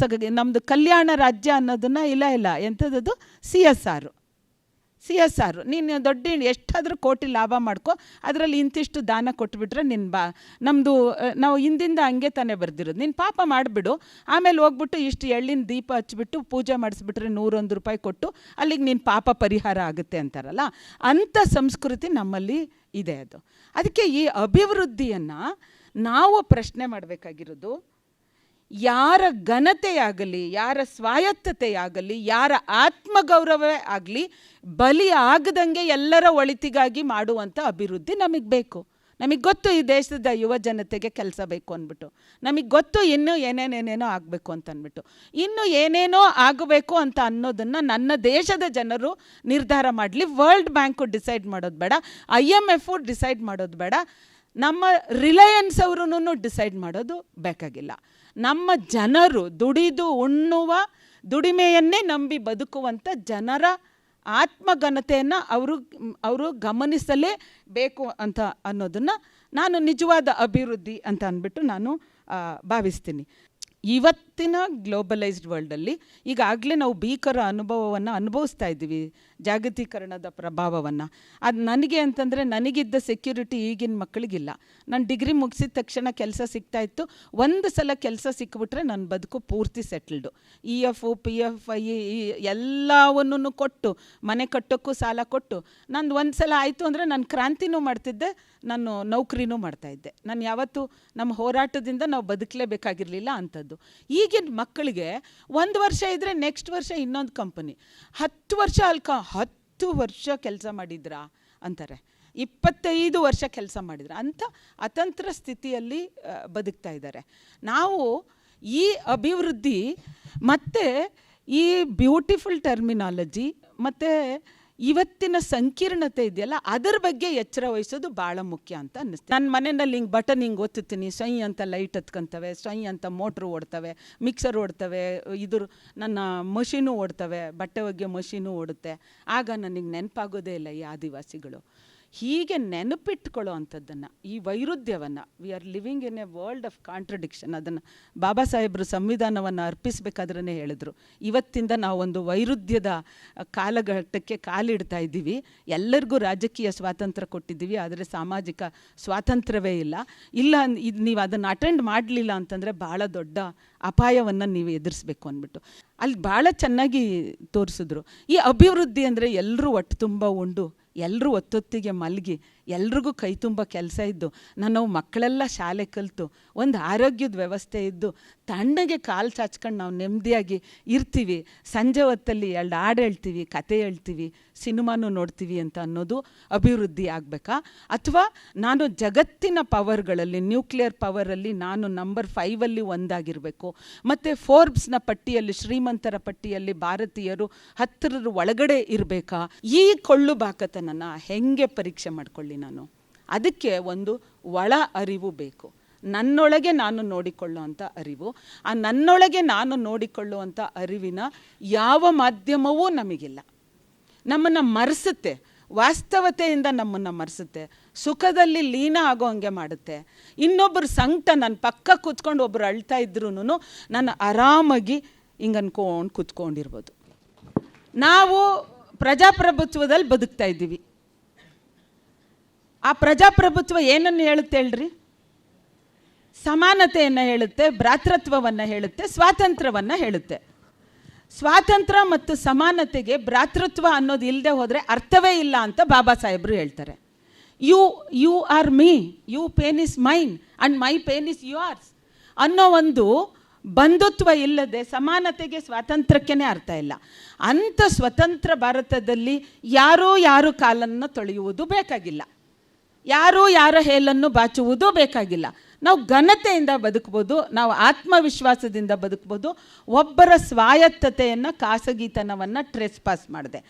ನಮ್ಮದು ಕಲ್ಯಾಣ ರಾಜ್ಯ ಅನ್ನೋದನ್ನು ಇಲ್ಲ ಎಂಥದ್ದು CSR. ನೀನು ದೊಡ್ಡ ಎಷ್ಟಾದರೂ ಕೋಟಿ ಲಾಭ ಮಾಡ್ಕೊ, ಅದರಲ್ಲಿ ಇಂತಿಷ್ಟು ದಾನ ಕೊಟ್ಬಿಟ್ರೆ ನಮ್ಮದು ನಾವು ಹಿಂದಿಂದ ಹಂಗೆ ತಾನೇ ಬರ್ದಿರೋದು. ನೀನು ಪಾಪ ಮಾಡಿಬಿಡು, ಆಮೇಲೆ ಹೋಗ್ಬಿಟ್ಟು ಇಷ್ಟು ಎಳ್ಳಿನ ದೀಪ ಹಚ್ಬಿಟ್ಟು ಪೂಜೆ ಮಾಡಿಸ್ಬಿಟ್ರೆ 101 ರೂಪಾಯಿ ಕೊಟ್ಟು ಅಲ್ಲಿಗೆ ನಿನ್ನ ಪಾಪ ಪರಿಹಾರ ಆಗುತ್ತೆ ಅಂತಾರಲ್ಲ, ಅಂಥ ಸಂಸ್ಕೃತಿ ನಮ್ಮಲ್ಲಿ ಇದೆ. ಅದಕ್ಕೆ ಈ ಅಭಿವೃದ್ಧಿಯನ್ನು ನಾವು ಪ್ರಶ್ನೆ ಮಾಡಬೇಕಾಗಿರೋದು, ಯಾರ ಘನತೆಯಾಗಲಿ, ಯಾರ ಸ್ವಾಯತ್ತತೆಯಾಗಲಿ, ಯಾರ ಆತ್ಮಗೌರವವೇ ಆಗಲಿ ಬಲಿ ಆಗದಂಗೆ ಎಲ್ಲರ ಒಳಿತಿಗಾಗಿ ಮಾಡುವಂಥ ಅಭಿವೃದ್ಧಿ ನಮಗೆ ಬೇಕು. ನಮಗೆ ಗೊತ್ತು ಈ ದೇಶದ ಯುವ ಜನತೆಗೆ ಕೆಲಸ ಬೇಕು ಅಂದ್ಬಿಟ್ಟು, ನಮಗೆ ಗೊತ್ತು ಇನ್ನೂ ಏನೇನೇನೇನೋ ಆಗಬೇಕು ಅಂತ ಅಂದ್ಬಿಟ್ಟು. ಇನ್ನೂ ಏನೇನೋ ಆಗಬೇಕು ಅಂತ ಅನ್ನೋದನ್ನು ನನ್ನ ದೇಶದ ಜನರು ನಿರ್ಧಾರ ಮಾಡಲಿ. ವರ್ಲ್ಡ್ ಬ್ಯಾಂಕು ಡಿಸೈಡ್ ಮಾಡೋದು ಬೇಡ, IMF ಡಿಸೈಡ್ ಮಾಡೋದು ಬೇಡ, ನಮ್ಮ ರಿಲಯನ್ಸ್ ಅವರೂ ಡಿಸೈಡ್ ಮಾಡೋದು ಬೇಕಾಗಿಲ್ಲ. ನಮ್ಮ ಜನರು ದುಡಿದು ಉಣ್ಣುವ, ದುಡಿಮೆಯನ್ನೇ ನಂಬಿ ಬದುಕುವಂಥ ಜನರ ಆತ್ಮಘನತೆಯನ್ನು ಅವರು ಗಮನಿಸಲೇಬೇಕು ಅಂತ ಅನ್ನೋದನ್ನು ನಾನು ನಿಜವಾದ ಅಭಿವೃದ್ಧಿ ಅಂತ ಅಂದ್ಬಿಟ್ಟು ನಾನು ಭಾವಿಸ್ತೀನಿ. ಇವತ್ತಿನ ಗ್ಲೋಬಲೈಸ್ಡ್ ವರ್ಲ್ಡಲ್ಲಿ ಈಗಾಗಲೇ ನಾವು ಭೀಕರ ಅನುಭವವನ್ನು ಅನುಭವಿಸ್ತಾ ಇದ್ದೀವಿ, ಜಾಗತೀಕರಣದ ಪ್ರಭಾವವನ್ನು. ಅದು ನನಗೆ ಅಂತಂದರೆ ನನಗಿದ್ದ ಸೆಕ್ಯೂರಿಟಿ ಈಗಿನ ಮಕ್ಕಳಿಗಿಲ್ಲ. ನಾನು ಡಿಗ್ರಿ ಮುಗಿಸಿದ ತಕ್ಷಣ ಕೆಲಸ ಸಿಗ್ತಾಯಿತ್ತು. ಒಂದು ಸಲ ಕೆಲಸ ಸಿಕ್ಕಿಬಿಟ್ರೆ ನನ್ನ ಬದುಕು ಪೂರ್ತಿ ಸೆಟ್ಲ್ಡು. EF PF ಎಲ್ಲವನ್ನೂ ಕೊಟ್ಟು, ಮನೆ ಕಟ್ಟೋಕ್ಕೂ ಸಾಲ ಕೊಟ್ಟು, ನಂದು ಒಂದು ಸಲ ಆಯಿತು ಅಂದರೆ ನಾನು ಕ್ರಾಂತಿನೂ ಮಾಡ್ತಿದ್ದೆ, ನಾನು ನೌಕರಿನೂ ಮಾಡ್ತಾಯಿದ್ದೆ. ನಾನು ಯಾವತ್ತೂ ನಮ್ಮ ಹೋರಾಟದಿಂದ ನಾವು ಬದುಕಲೇಬೇಕಾಗಿರಲಿಲ್ಲ ಅಂಥದ್ದು. ಈಗಿನ ಮಕ್ಕಳಿಗೆ 1 ವರ್ಷ ಇದ್ದರೆ ನೆಕ್ಸ್ಟ್ ವರ್ಷ ಇನ್ನೊಂದು ಕಂಪನಿ, 10 ವರ್ಷ 10 ವರ್ಷ ಕೆಲಸ ಮಾಡಿದ್ರಾ ಅಂತಾರೆ, 25 ವರ್ಷ ಕೆಲಸ ಮಾಡಿದ್ರ ಅಂತ ಅತಂತ್ರ ಸ್ಥಿತಿಯಲ್ಲಿ ಬದುಕ್ತಾ ಇದ್ದಾರೆ. ನಾವು ಈ ಅಭಿವೃದ್ಧಿ ಮತ್ತು ಈ ಬ್ಯೂಟಿಫುಲ್ ಟರ್ಮಿನಾಲಜಿ ಮತ್ತು ಇವತ್ತಿನ ಸಂಕೀರ್ಣತೆ ಇದೆಯಲ್ಲ, ಅದರ ಬಗ್ಗೆ ಎಚ್ಚರ ವಹಿಸೋದು ಭಾಳ ಮುಖ್ಯ ಅಂತ ಅನ್ನಿಸ್ತು. ನನ್ನ ಮನೆಯಲ್ಲಿ ಹಿಂಗೆ ಬಟನ್ ಹಿಂಗೆ ಒತ್ತುತ್ತೀನಿ, ಸ್ವೈ ಅಂತ ಲೈಟ್ ಹತ್ಕೊಂತವೆ, ಸ್ವೈ ಅಂತ ಮೋಟ್ರು ಓಡ್ತವೆ, ಮಿಕ್ಸರ್ ಓಡ್ತವೆ, ನನ್ನ ಮಷೀನು ಓಡ್ತವೆ, ಬಟ್ಟೆ ಒಗೆಯೋ ಮಷೀನು ಓಡುತ್ತೆ. ಆಗ ನನಗೆ ನೆನಪಾಗೋದೇ ಇಲ್ಲ ಈ ಆದಿವಾಸಿಗಳು. ಹೀಗೆ ನೆನಪಿಟ್ಕೊಳ್ಳೋ ಅಂಥದ್ದನ್ನು, ಈ ವೈರುಧ್ಯವನ್ನು, we are living in a world of contradiction. ಅದನ್ನು ಬಾಬಾ ಸಾಹೇಬರು ಸಂವಿಧಾನವನ್ನು ಅರ್ಪಿಸಬೇಕಾದ್ರೇ ಹೇಳಿದ್ರು, ಇವತ್ತಿಂದ ನಾವು ಒಂದು ವೈರುಧ್ಯದ ಕಾಲಘಟ್ಟಕ್ಕೆ ಕಾಲಿಡ್ತಾ ಇದ್ದೀವಿ. ಎಲ್ಲರಿಗೂ ರಾಜಕೀಯ ಸ್ವಾತಂತ್ರ್ಯ ಕೊಟ್ಟಿದ್ದೀವಿ, ಆದರೆ ಸಾಮಾಜಿಕ ಸ್ವಾತಂತ್ರ್ಯವೇ ಇಲ್ಲ. ಇದು ನೀವು ಅದನ್ನು ಅಟೆಂಡ್ ಮಾಡಲಿಲ್ಲ ಅಂತಂದರೆ ಭಾಳ ದೊಡ್ಡ ಅಪಾಯವನ್ನು ನೀವು ಎದುರಿಸ್ಬೇಕು ಅಂದ್ಬಿಟ್ಟು ಅಲ್ಲಿ ಭಾಳ ಚೆನ್ನಾಗಿ ತೋರಿಸಿದ್ರು. ಈ ಅಭಿವೃದ್ಧಿ ಅಂದರೆ ಎಲ್ಲರೂ ಒಟ್ಟು ತುಂಬ ಉಂಡು, ಎಲ್ಲರೂ ಒತ್ತೊತ್ತಿಗೆ ಮಲಗಿ, ಎಲ್ರಿಗೂ ಕೈ ತುಂಬ ಕೆಲಸ ಇದ್ದು, ನಾವು ಮಕ್ಕಳೆಲ್ಲ ಶಾಲೆ ಕಲಿತು, ಒಂದು ಆರೋಗ್ಯದ ವ್ಯವಸ್ಥೆ ಇದ್ದು, ತಣ್ಣಗೆ ಕಾಲು ಚಾಚ್ಕೊಂಡು ನಾವು ನೆಮ್ಮದಿಯಾಗಿ ಇರ್ತೀವಿ, ಸಂಜೆ ಹೊತ್ತಲ್ಲಿ 2 ಹಾಡು ಹೇಳ್ತೀವಿ, ಕತೆ ಹೇಳ್ತೀವಿ, ಸಿನಿಮಾನು ನೋಡ್ತೀವಿ ಅಂತ ಅನ್ನೋದು ಅಭಿವೃದ್ಧಿ ಆಗಬೇಕಾ? ಅಥವಾ ನಾನು ಜಗತ್ತಿನ ಪವರ್ಗಳಲ್ಲಿ, ನ್ಯೂಕ್ಲಿಯರ್ ಪವರಲ್ಲಿ ನಾನು ನಂಬರ್ 5 ಒಂದಾಗಿರಬೇಕು, ಮತ್ತು ಫೋರ್ಬ್ಸ್ನ ಪಟ್ಟಿಯಲ್ಲಿ, ಶ್ರೀಮಂತರ ಪಟ್ಟಿಯಲ್ಲಿ ಭಾರತೀಯರು 10ರ ಒಳಗಡೆ ಇರಬೇಕಾ? ಈ ಕೊಳ್ಳು ಬಾಕತನನ್ನು ಹೆಂಗೆ ಪರೀಕ್ಷೆ ಮಾಡ್ಕೊಳ್ಳಿ ನಾನು? ಅದಕ್ಕೆ ಒಂದು ಒಳ ಅರಿವು ಬೇಕು, ನನ್ನೊಳಗೆ ನಾನು ನೋಡಿಕೊಳ್ಳುವಂಥ ಅರಿವು. ಆ ನನ್ನೊಳಗೆ ನಾನು ನೋಡಿಕೊಳ್ಳುವಂಥ ಅರಿವಿನ ಯಾವ ಮಾಧ್ಯಮವೂ ನಮಗಿಲ್ಲ. ನಮ್ಮನ್ನು ಮರೆಸುತ್ತೆ, ವಾಸ್ತವತೆಯಿಂದ ನಮ್ಮನ್ನು ಮರೆಸುತ್ತೆ, ಸುಖದಲ್ಲಿ ಲೀನ ಆಗೋ ಹಂಗೆ ಮಾಡುತ್ತೆ. ಇನ್ನೊಬ್ಬರು ಸಂಕಟ ನನ್ನ ಪಕ್ಕ ಕೂತ್ಕೊಂಡು ಒಬ್ಬರು ಅಳ್ತಾ ಇದ್ರೂ ನಾನು ಆರಾಮಾಗಿ ಹಿಂಗೆ ಅನ್ಕೊಂಡು ಕೂತ್ಕೊಂಡಿರ್ಬೋದು. ನಾವು ಪ್ರಜಾಪ್ರಭುತ್ವದಲ್ಲಿ ಬದುಕ್ತಾ ಇದ್ದೀವಿ. ಆ ಪ್ರಜಾಪ್ರಭುತ್ವ ಏನನ್ನು ಹೇಳುತ್ತೆ ಹೇಳ್ರಿ? ಸಮಾನತೆಯನ್ನು ಹೇಳುತ್ತೆ, ಭ್ರಾತೃತ್ವವನ್ನು ಹೇಳುತ್ತೆ, ಸ್ವಾತಂತ್ರ್ಯವನ್ನು ಹೇಳುತ್ತೆ. ಸ್ವಾತಂತ್ರ್ಯ ಮತ್ತು ಸಮಾನತೆಗೆ ಭ್ರಾತೃತ್ವ ಅನ್ನೋದು ಇಲ್ಲದೆ ಹೋದರೆ ಅರ್ಥವೇ ಇಲ್ಲ ಅಂತ ಬಾಬಾ ಸಾಹೇಬರು ಹೇಳ್ತಾರೆ. You are me, you pain is mine and my pain is yours ಅನ್ನೋ ಒಂದು ಬಂಧುತ್ವ ಇಲ್ಲದೆ ಸಮಾನತೆಗೆ, ಸ್ವಾತಂತ್ರ್ಯಕ್ಕೇ ಅರ್ಥ ಇಲ್ಲ. ಅಂಥ ಸ್ವತಂತ್ರ ಭಾರತದಲ್ಲಿ ಯಾರು ಕಾಲನ್ನು ತೊಳೆಯುವುದು ಬೇಕಾಗಿಲ್ಲ, ಯಾರ ಹೇಲನ್ನು ಬಾಚುವುದೂ ಬೇಕಾಗಿಲ್ಲ. ನಾವು ಘನತೆಯಿಂದ ಬದುಕ್ಬೋದು, ನಾವು ಆತ್ಮವಿಶ್ವಾಸದಿಂದ ಬದುಕ್ಬೋದು. ಒಬ್ಬರ ಸ್ವಾಯತ್ತತೆಯನ್ನು, ಖಾಸಗಿತನವನ್ನು ಟ್ರೆಸ್ ಪಾಸ್ ಮಾಡಿದೆ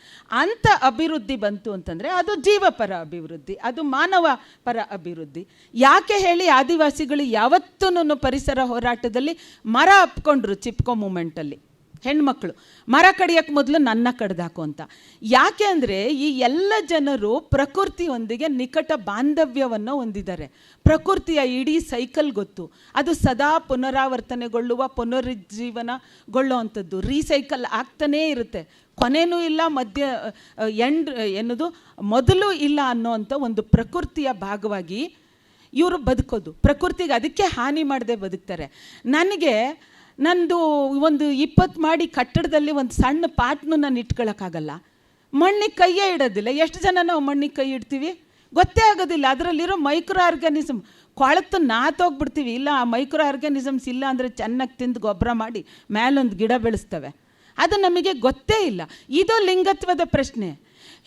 ಅಂಥ ಅಭಿವೃದ್ಧಿ ಬಂತು ಅಂತಂದರೆ ಅದು ಜೀವಪರ ಅಭಿವೃದ್ಧಿ, ಅದು ಮಾನವ ಪರ ಅಭಿವೃದ್ಧಿ. ಯಾಕೆ ಹೇಳಿ ಆದಿವಾಸಿಗಳು ಯಾವತ್ತೂ ಪರಿಸರ ಹೋರಾಟದಲ್ಲಿ ಮರ ಅಪ್ಕೊಂಡ್ರು? ಚಿಪ್ಕೋ ಮೂಮೆಂಟಲ್ಲಿ ಹೆಣ್ಮಕ್ಳು ಮರ ಕಡಿಯೋಕ್ಕೆ ಮೊದಲು ನನ್ನ ಕಡ್ದಾಕು ಅಂತ. ಯಾಕೆ ಅಂದರೆ ಈ ಎಲ್ಲ ಜನರು ಪ್ರಕೃತಿಯೊಂದಿಗೆ ನಿಕಟ ಬಾಂಧವ್ಯವನ್ನು ಹೊಂದಿದ್ದಾರೆ. ಪ್ರಕೃತಿಯ ಇಡೀ ಸೈಕಲ್ ಗೊತ್ತು, ಅದು ಸದಾ ಪುನರಾವರ್ತನೆಗೊಳ್ಳುವ, ಪುನರುಜ್ಜೀವನಗೊಳ್ಳುವಂಥದ್ದು, ರೀಸೈಕಲ್ ಆಗ್ತಾನೇ ಇರುತ್ತೆ. ಕೊನೆಯೂ ಇಲ್ಲ, ಮೊದಲು ಇಲ್ಲ ಅನ್ನೋವಂಥ ಒಂದು ಪ್ರಕೃತಿಯ ಭಾಗವಾಗಿ ಇವರು ಬದುಕೋದು. ಪ್ರಕೃತಿಗೆ ಅದಕ್ಕೆ ಹಾನಿ ಮಾಡದೆ ಬದುಕ್ತಾರೆ. ನಂದು ಒಂದು 20 ಮಾಡಿ ಕಟ್ಟಡದಲ್ಲಿ ಒಂದು ಸಣ್ಣ ಪಾಟ್ನು ನಾನು ಇಟ್ಕೊಳ್ಳೋಕ್ಕಾಗಲ್ಲ, ಮಣ್ಣಿಗೆ ಕೈಯೇ ಇಡೋದಿಲ್ಲ. ಎಷ್ಟು ಜನ ನಾವು ಮಣ್ಣಿಗೆ ಕೈ ಇಡ್ತೀವಿ ಗೊತ್ತೇ ಆಗೋದಿಲ್ಲ. ಅದರಲ್ಲಿರೋ ಮೈಕ್ರೋ ಆರ್ಗ್ಯಾನಿಸಮ್ ಕೊಳೆತು ನಾತೋಗ್ಬಿಡ್ತೀವಿ. ಇಲ್ಲ, ಆ ಮೈಕ್ರೋ ಆರ್ಗ್ಯಾನಿಸಮ್ಸ್ ಇಲ್ಲ ಅಂದರೆ ಚೆನ್ನಾಗಿ ತಿಂದು ಗೊಬ್ಬರ ಮಾಡಿ ಮೇಲೊಂದು ಗಿಡ ಬೆಳೆಸ್ತವೆ. ಅದು ನಮಗೆ ಗೊತ್ತೇ ಇಲ್ಲ. ಇದು ಲಿಂಗತ್ವದ ಪ್ರಶ್ನೆ.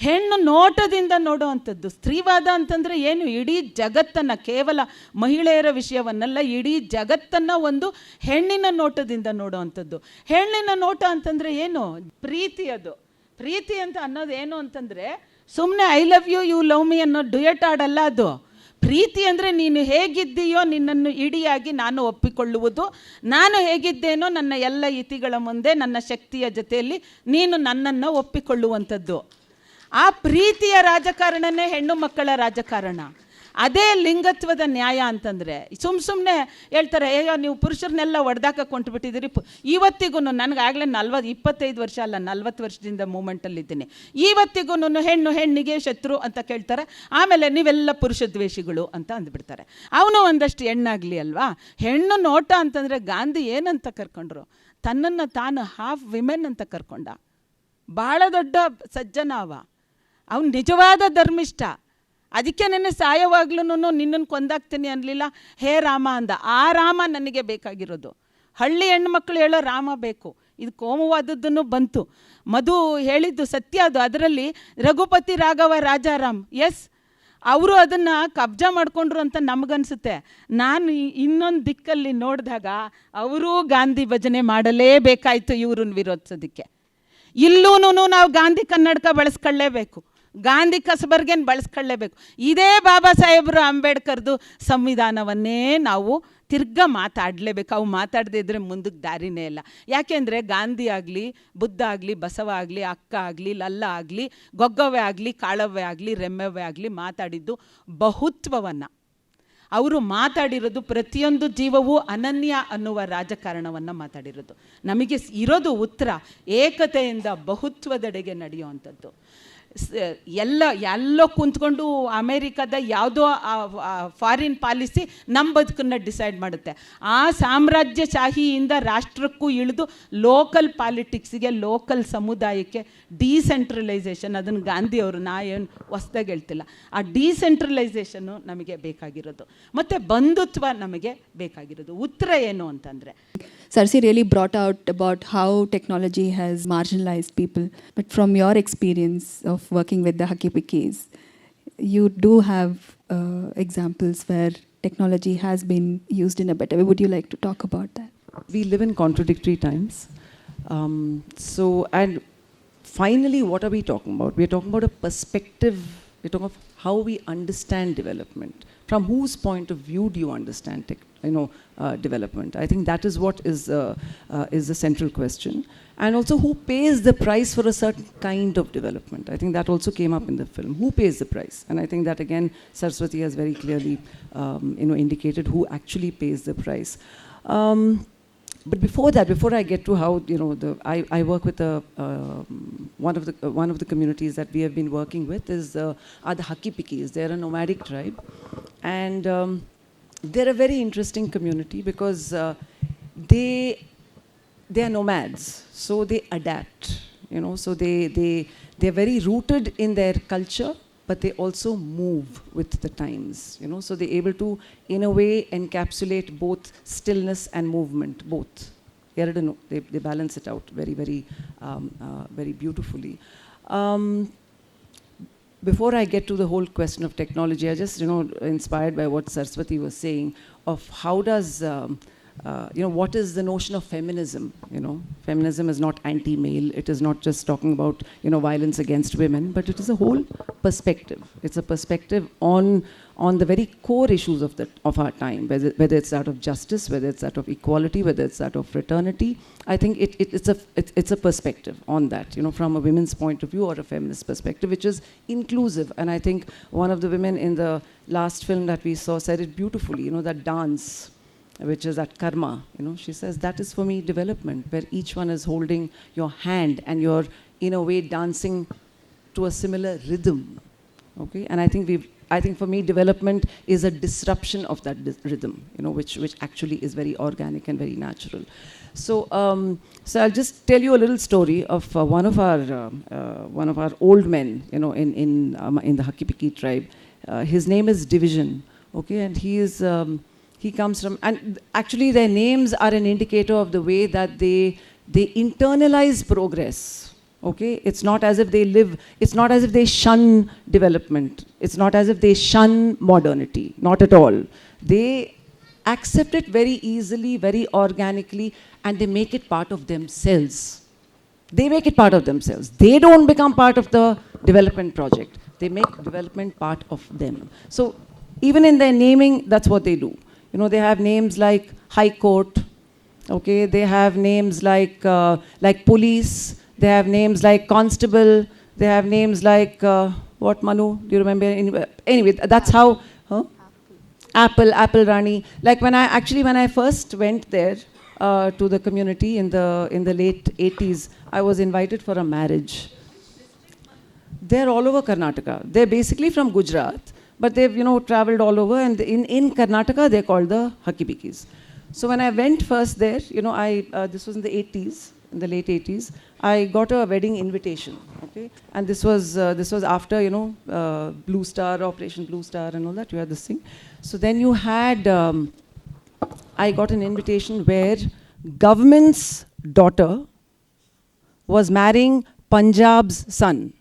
ಹೆಣ್ಣು ನೋಟದಿಂದ ನೋಡುವಂಥದ್ದು. ಸ್ತ್ರೀವಾದ ಅಂತಂದರೆ ಏನು? ಇಡೀ ಜಗತ್ತನ್ನು, ಕೇವಲ ಮಹಿಳೆಯರ ವಿಷಯವನ್ನೆಲ್ಲ, ಇಡೀ ಜಗತ್ತನ್ನು ಒಂದು ಹೆಣ್ಣಿನ ನೋಟದಿಂದ ನೋಡುವಂಥದ್ದು. ಹೆಣ್ಣಿನ ನೋಟ ಅಂತಂದರೆ ಏನು? ಪ್ರೀತಿ. ಅದು ಪ್ರೀತಿ ಅಂತ ಅನ್ನೋದು ಏನು ಅಂತಂದರೆ ಸುಮ್ಮನೆ I love you, you love me ಅನ್ನೋ ಡ್ಯುಯೆಟ್ ಆಡಲ್ಲ ಅದು. ಪ್ರೀತಿ ಅಂದರೆ ನೀನು ಹೇಗಿದ್ದೀಯೋ ನಿನ್ನನ್ನು ಇಡಿಯಾಗಿ ನಾನು ಒಪ್ಪಿಕೊಳ್ಳುವುದು, ನಾನು ಹೇಗಿದ್ದೇನೋ ನನ್ನ ಎಲ್ಲ ಇತಿಗಳ ಮುಂದೆ ನನ್ನ ಶಕ್ತಿಯ ಜೊತೆಯಲ್ಲಿ ನೀನು ನನ್ನನ್ನು ಒಪ್ಪಿಕೊಳ್ಳುವಂಥದ್ದು. ಆ ಪ್ರೀತಿಯ ರಾಜಕಾರಣನೇ ಹೆಣ್ಣು ಮಕ್ಕಳ ರಾಜಕಾರಣ. ಅದೇ ಲಿಂಗತ್ವದ ನ್ಯಾಯ ಅಂತಂದರೆ ಸುಮ್ಮನೆ ಹೇಳ್ತಾರೆ, ಅಯ್ಯೋ ನೀವು ಪುರುಷರನ್ನೆಲ್ಲ ಹೊಡೆದಾಕ ಕೊಂಟ್ಬಿಟ್ಟಿದ್ದೀರಿ. ಇವತ್ತಿಗೂ ನನಗಾಗಲೇ 25 ವರ್ಷ ಅಲ್ಲ, 40 ವರ್ಷದಿಂದ ಮೂಮೆಂಟಲ್ಲಿದ್ದೀನಿ. ಇವತ್ತಿಗೂ ಹೆಣ್ಣಿಗೆ ಶತ್ರು ಅಂತ ಕೇಳ್ತಾರೆ. ಆಮೇಲೆ ನೀವೆಲ್ಲ ಪುರುಷ ದ್ವೇಷಿಗಳು ಅಂತ ಅಂದ್ಬಿಡ್ತಾರೆ. ಅವನು ಒಂದಷ್ಟು ಹೆಣ್ಣಾಗಲಿ ಅಲ್ವಾ. ಹೆಣ್ಣು ನೋಟ ಅಂತಂದರೆ ಗಾಂಧಿ ಏನಂತ ಕರ್ಕೊಂಡ್ರು? ತನ್ನನ್ನು ತಾನು ಹಾಫ್ ವಿಮೆನ್ ಅಂತ ಕರ್ಕೊಂಡ. ಭಾಳ ದೊಡ್ಡ ಸಜ್ಜನ ಅವನು ನಿಜವಾದ ಧರ್ಮಿಷ್ಠ. ಅದಕ್ಕೆ ನೆನ್ನೆ ಸಾಯವಾಗ್ಲೂ ನಿನ್ನನ್ನು ಕೊಂದಾಗ್ತೀನಿ ಅನ್ನಲಿಲ್ಲ, ಹೇ ರಾಮ ಅಂದ. ಆ ರಾಮ ನನಗೆ ಬೇಕಾಗಿರೋದು. ಹಳ್ಳಿ ಹೆಣ್ಮಕ್ಳು ಹೇಳೋ ರಾಮ ಬೇಕು. ಇದು ಕೋಮುವಾದದ್ದನ್ನು ಬಂತು. ಮಧು ಹೇಳಿದ್ದು ಸತ್ಯ. ಅದು ಅದರಲ್ಲಿ ರಘುಪತಿ ರಾಘವ ರಾಜಾರಾಮ್, ಎಸ್, ಅವರು ಅದನ್ನು ಕಬ್ಜಾ ಮಾಡಿಕೊಂಡ್ರು ಅಂತ ನಮಗನ್ಸುತ್ತೆ. ನಾನು ಇನ್ನೊಂದು ದಿಕ್ಕಲ್ಲಿ ನೋಡಿದಾಗ ಅವರೂ ಗಾಂಧಿ ಭಜನೆ ಮಾಡಲೇಬೇಕಾಯಿತು ಇವ್ರನ್ನ ವಿರೋಧಿಸೋದಕ್ಕೆ. ಇಲ್ಲೂ ನಾವು ಗಾಂಧಿ ಕನ್ನಡಕ ಬಳಸ್ಕೊಳ್ಳೇಬೇಕು, ಗಾಂಧಿ ಕಸಬರ್ಗೇನು ಬಳಸ್ಕೊಳ್ಳೇಬೇಕು. ಇದೇ ಬಾಬಾ ಸಾಹೇಬರು ಅಂಬೇಡ್ಕರ್ದು ಸಂವಿಧಾನವನ್ನೇ ನಾವು ತಿರ್ಗಾ ಮಾತಾಡಲೇಬೇಕು. ಅವು ಮಾತಾಡದೇ ಇದ್ದರೆ ಮುಂದಕ್ಕೆ ದಾರಿನೇ ಇಲ್ಲ. ಯಾಕೆಂದರೆ ಗಾಂಧಿ ಆಗಲಿ, ಬುದ್ಧ ಆಗಲಿ, ಬಸವ ಆಗಲಿ, ಅಕ್ಕ ಆಗಲಿ, ಲಲ್ಲ ಆಗಲಿ, ಗೊಗ್ಗವ್ವೆ ಆಗಲಿ, ಕಾಳವ್ವೆ ಆಗಲಿ, ರೆಮ್ಮೆವ್ವೆ ಆಗಲಿ ಮಾತಾಡಿದ್ದು ಬಹುತ್ವವನ್ನು. ಅವರು ಮಾತಾಡಿರೋದು ಪ್ರತಿಯೊಂದು ಜೀವವೂ ಅನನ್ಯ ಅನ್ನುವ ರಾಜಕಾರಣವನ್ನು ಮಾತಾಡಿರೋದು. ನಮಗೆ ಇರೋದು ಉತ್ತರ ಏಕತೆಯಿಂದ ಬಹುತ್ವದೆಡೆಗೆ ನಡೆಯುವಂಥದ್ದು. ಎಲ್ಲೋ ಕುಂತ್ಕೊಂಡು ಅಮೇರಿಕಾದ ಯಾವುದೋ ಫಾರಿನ್ ಪಾಲಿಸಿ ನಮ್ಮ ಬದುಕನ್ನು ಡಿಸೈಡ್ ಮಾಡುತ್ತೆ. ಆ ಸಾಮ್ರಾಜ್ಯಶಾಹಿಯಿಂದ ರಾಷ್ಟ್ರಕ್ಕೂ ಇಳಿದು ಲೋಕಲ್ ಪಾಲಿಟಿಕ್ಸಿಗೆ, ಲೋಕಲ್ ಸಮುದಾಯಕ್ಕೆ ಡಿಸೆಂಟ್ರಲೈಸೇಷನ್, ಅದನ್ನು ಗಾಂಧಿಯವರು ನಾ ಏನು ಹೊಸ್ದಾಗಿ ಹೇಳ್ತಿಲ್ಲ, ಆ ಡಿಸೆಂಟ್ರಲೈಸೇಷನ್ನು ನಮಗೆ ಬೇಕಾಗಿರೋದು. ಮತ್ತು ಬಂಧುತ್ವ ನಮಗೆ ಬೇಕಾಗಿರೋದು. ಉತ್ತರ ಏನು ಅಂತಂದರೆ, Sarsi really brought out about how technology has marginalized people. But from your experience of working with the Hakki Pikkis, you do have examples where technology has been used in a better way. Would you like to talk about that? We live in contradictory times. And finally, what are we talking about? We're talking about a perspective. We're talking of how we understand development. From whose point of view do you understand development? I think that is what is the central question. And also, who pays the price for a certain kind of development? I think that also came up in the film. Who pays the price? And I think that again, Saraswati has very clearly indicated who actually pays the price. But before I get to how I work with one of the communities that we have been working with are the Hakki Pikkis. They're a nomadic tribe, and they're a very interesting community because they are nomads, so they adapt. So they're very rooted in their culture, but they also move with the times. So they're able to, in a way, encapsulate both stillness and movement, both. They balance it out very, very, very beautifully. Before I get to the whole question of technology, I just, inspired by what Saraswati was saying, of how does, what is the notion of feminism? Feminism is not anti-male. It is not just talking about, violence against women, but it is a whole perspective. It's a perspective on the very core issues of our time, whether it's that of justice, whether it's that of equality, whether it's that of fraternity. I think it's a perspective on that, from a women's point of view or a feminist perspective, which is inclusive. And I think one of the women in the last film that we saw said it beautifully, that dance, which is at karma, she says that is for me development, where each one is holding your hand and you're in a way dancing to a similar rhythm. Okay, and I think for me development is a disruption of that rhythm, which actually is very organic and very natural. So I'll just tell you a little story of one of our old men, in the Hakki Pikki tribe. His name is Division. Okay, and he comes from, and actually their names are an indicator of the way that they internalize progress. Okay, it's not as if they live, it's not as if they shun development, it's not as if they shun modernity, not at all. They accept it very easily, very organically, and they make it part of themselves. They make it part of themselves. They don't become part of the development project. They make development part of them. So even in their naming, that's what they do. You know, they have names like High Court, okay, they have names like police, they have names like constable, they have names like, what, Manu, do you remember? Anyway, that's how, huh? Apple Rani. Like when I first went there to the community in the late 80s, I was invited for a marriage. They're all over Karnataka. They're basically from Gujarat, but they've, you know, traveled all over, and in Karnataka they're called the Hakki Pikkis. So when I went first there, you know, this was in the 80s, in the late 80s, I got a wedding invitation, okay? And this was after, you know, Blue Star, Operation Blue Star and all that, you had this thing. So then you had, I got an invitation where government's daughter was marrying Punjab's son.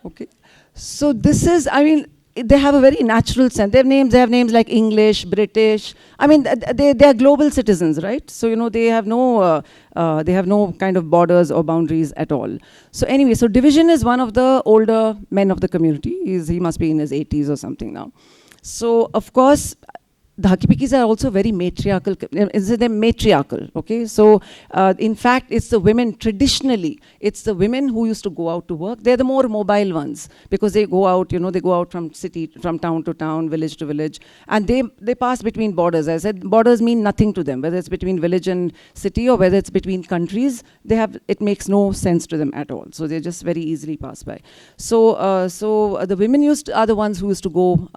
Okay? So this is, I mean, they have a very natural sense. They have names like English, British. I mean, they are global citizens, right? So, you know, they have no kind of borders or boundaries at all. So anyway, so Division is one of the older men of the community. He must be in his 80s or something now. So, of course, the Hakki Pikkis are also very matriarchal. They're matriarchal, okay? So, in fact, it's the women, traditionally, it's the women who used to go out to work. They're the more mobile ones, because they go out, you know, they go out from town to town, village to village, and they pass between borders. As I said, borders mean nothing to them, whether it's between village and city or whether it's between countries, it makes no sense to them at all. So they just very easily pass by. So, the women are the ones who used to go,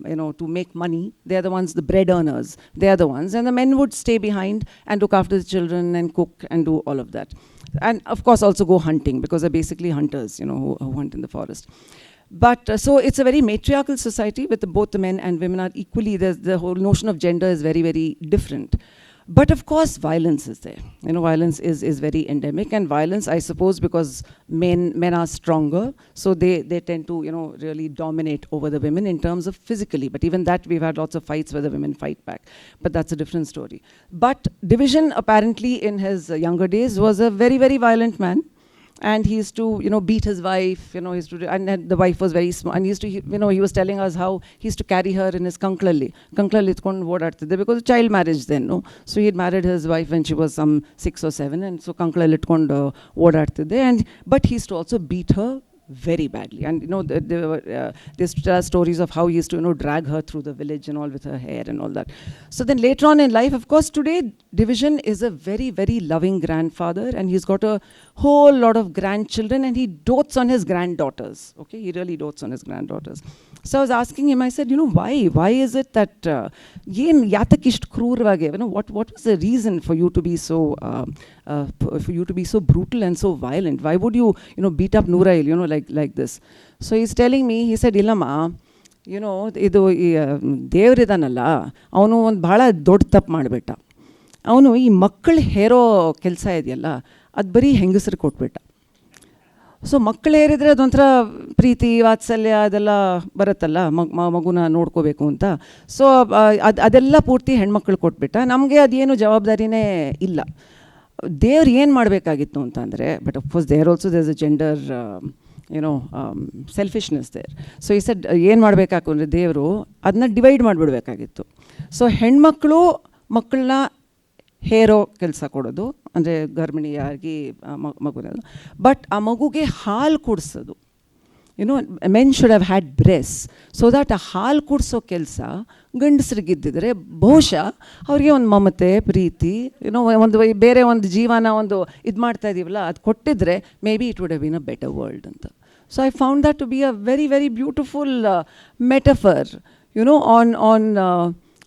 you know, to make money. They're the ones, the bread earners, they are the ones, and the men would stay behind and look after the children and cook and do all of that, and of course also go hunting, because they're basically hunters, you know, who hunt in the forest. But so it's a very matriarchal society with both the men and women are equally, the whole notion of gender is very, very different. But of course, violence is there. You know, violence is very endemic, and violence, I suppose, because men are stronger, so they tend to, you know, really dominate over the women in terms of physically. But even that, we've had lots of fights where the women fight back. But that's a different story. But Division, apparently, in his younger days, was a very, very violent man. And he used to, you know, beat his wife, you know, and the wife was very small. And he used to, you know, he was telling us how he used to carry her in his kanklali itkondu odaಡ್ತಿದ್ದೆ, because child marriage then, no? So he had married his wife when she was some 6 or 7, and so kanklali itkondu odaಡ್ತಿದ್ದೆ, but he used to also beat her very badly. And you know, they used to tell stories of how he used to, you know, drag her through the village and all with her hair and all that. So then later on in life, of course, today Division is a very, very loving grandfather, and he's got a whole lot of grandchildren, and he dotes on his granddaughters. Okay, he really dotes on his granddaughters. So I was asking him, I said, you know, why is it that yen yatak isht krurvage, you know, what was the reason for you to be so brutal and so violent? Why would you know, beat up Nourail, you know, like this? So he's telling me, he said, Illama, you know, ಇದು ದೇವರಿದಾನಲ್ಲ, ಅವನು ಒಂದು ಭಾಳ ದೊಡ್ಡ ತಪ್ಪು ಮಾಡಿಬಿಟ್ಟ. ಅವನು ಈ ಮಕ್ಕಳು ಹೇರೋ ಕೆಲಸ ಇದೆಯಲ್ಲ, ಅದು ಬರೀ ಹೆಂಗಸರು ಕೊಟ್ಬಿಟ್ಟ. ಸೊ ಮಕ್ಕಳು ಹೇರಿದ್ರೆ ಅದೊಂಥರ ಪ್ರೀತಿ, ವಾತ್ಸಲ್ಯ ಅದೆಲ್ಲ ಬರುತ್ತಲ್ಲ, ಮಗುನ ನೋಡ್ಕೋಬೇಕು ಅಂತ. ಸೊ ಅದೆಲ್ಲ ಪೂರ್ತಿ ಹೆಣ್ಮಕ್ಳು ಕೊಟ್ಬಿಟ್ಟ. ನಮಗೆ ಅದೇನು ಜವಾಬ್ದಾರಿನೇ ಇಲ್ಲ. ದೇವ್ರು ಏನು ಮಾಡಬೇಕಾಗಿತ್ತು ಅಂತಂದರೆ, but of course there also there's a gender, you know, selfishness there. So he said, ಏನು ಮಾಡಬೇಕಾಗಿತ್ತು ಅಂದರೆ ದೇವರು ಅದನ್ನ ಡಿವೈಡ್ ಮಾಡಿಬಿಡ್ಬೇಕಾಗಿತ್ತು. ಸೊ ಹೆಣ್ಮಕ್ಳು ಮಕ್ಕಳನ್ನ ಹೇರೋ ಕೆಲಸ ಕೊಡೋದು, ಅಂದರೆ ಗರ್ಭಿಣಿಯಾಗಿ ಮಗುನದು, ಬಟ್ ಆ ಮಗುಗೆ ಹಾಲು ಕುಡಿಸೋದು. You know, men should have had breasts, so that ಆ ಹಾಲು ಕುಡಿಸೋ ಕೆಲಸ ಗಂಡಸರಿಗಿದ್ದಿದ್ರೆ ಬಹುಶಃ ಅವ್ರಿಗೆ ಒಂದು ಮಮತೆ, ಪ್ರೀತಿ, ಏನೋ ಒಂದು ಬೇರೆ ಒಂದು ಜೀವನ ಒಂದು ಇದು ಮಾಡ್ತಾ ಇದೀವಲ್ಲ, ಅದು ಕೊಟ್ಟಿದ್ರೆ maybe it would have been a better world ಅಂತ. So I found that to be a very, very beautiful metaphor, you know,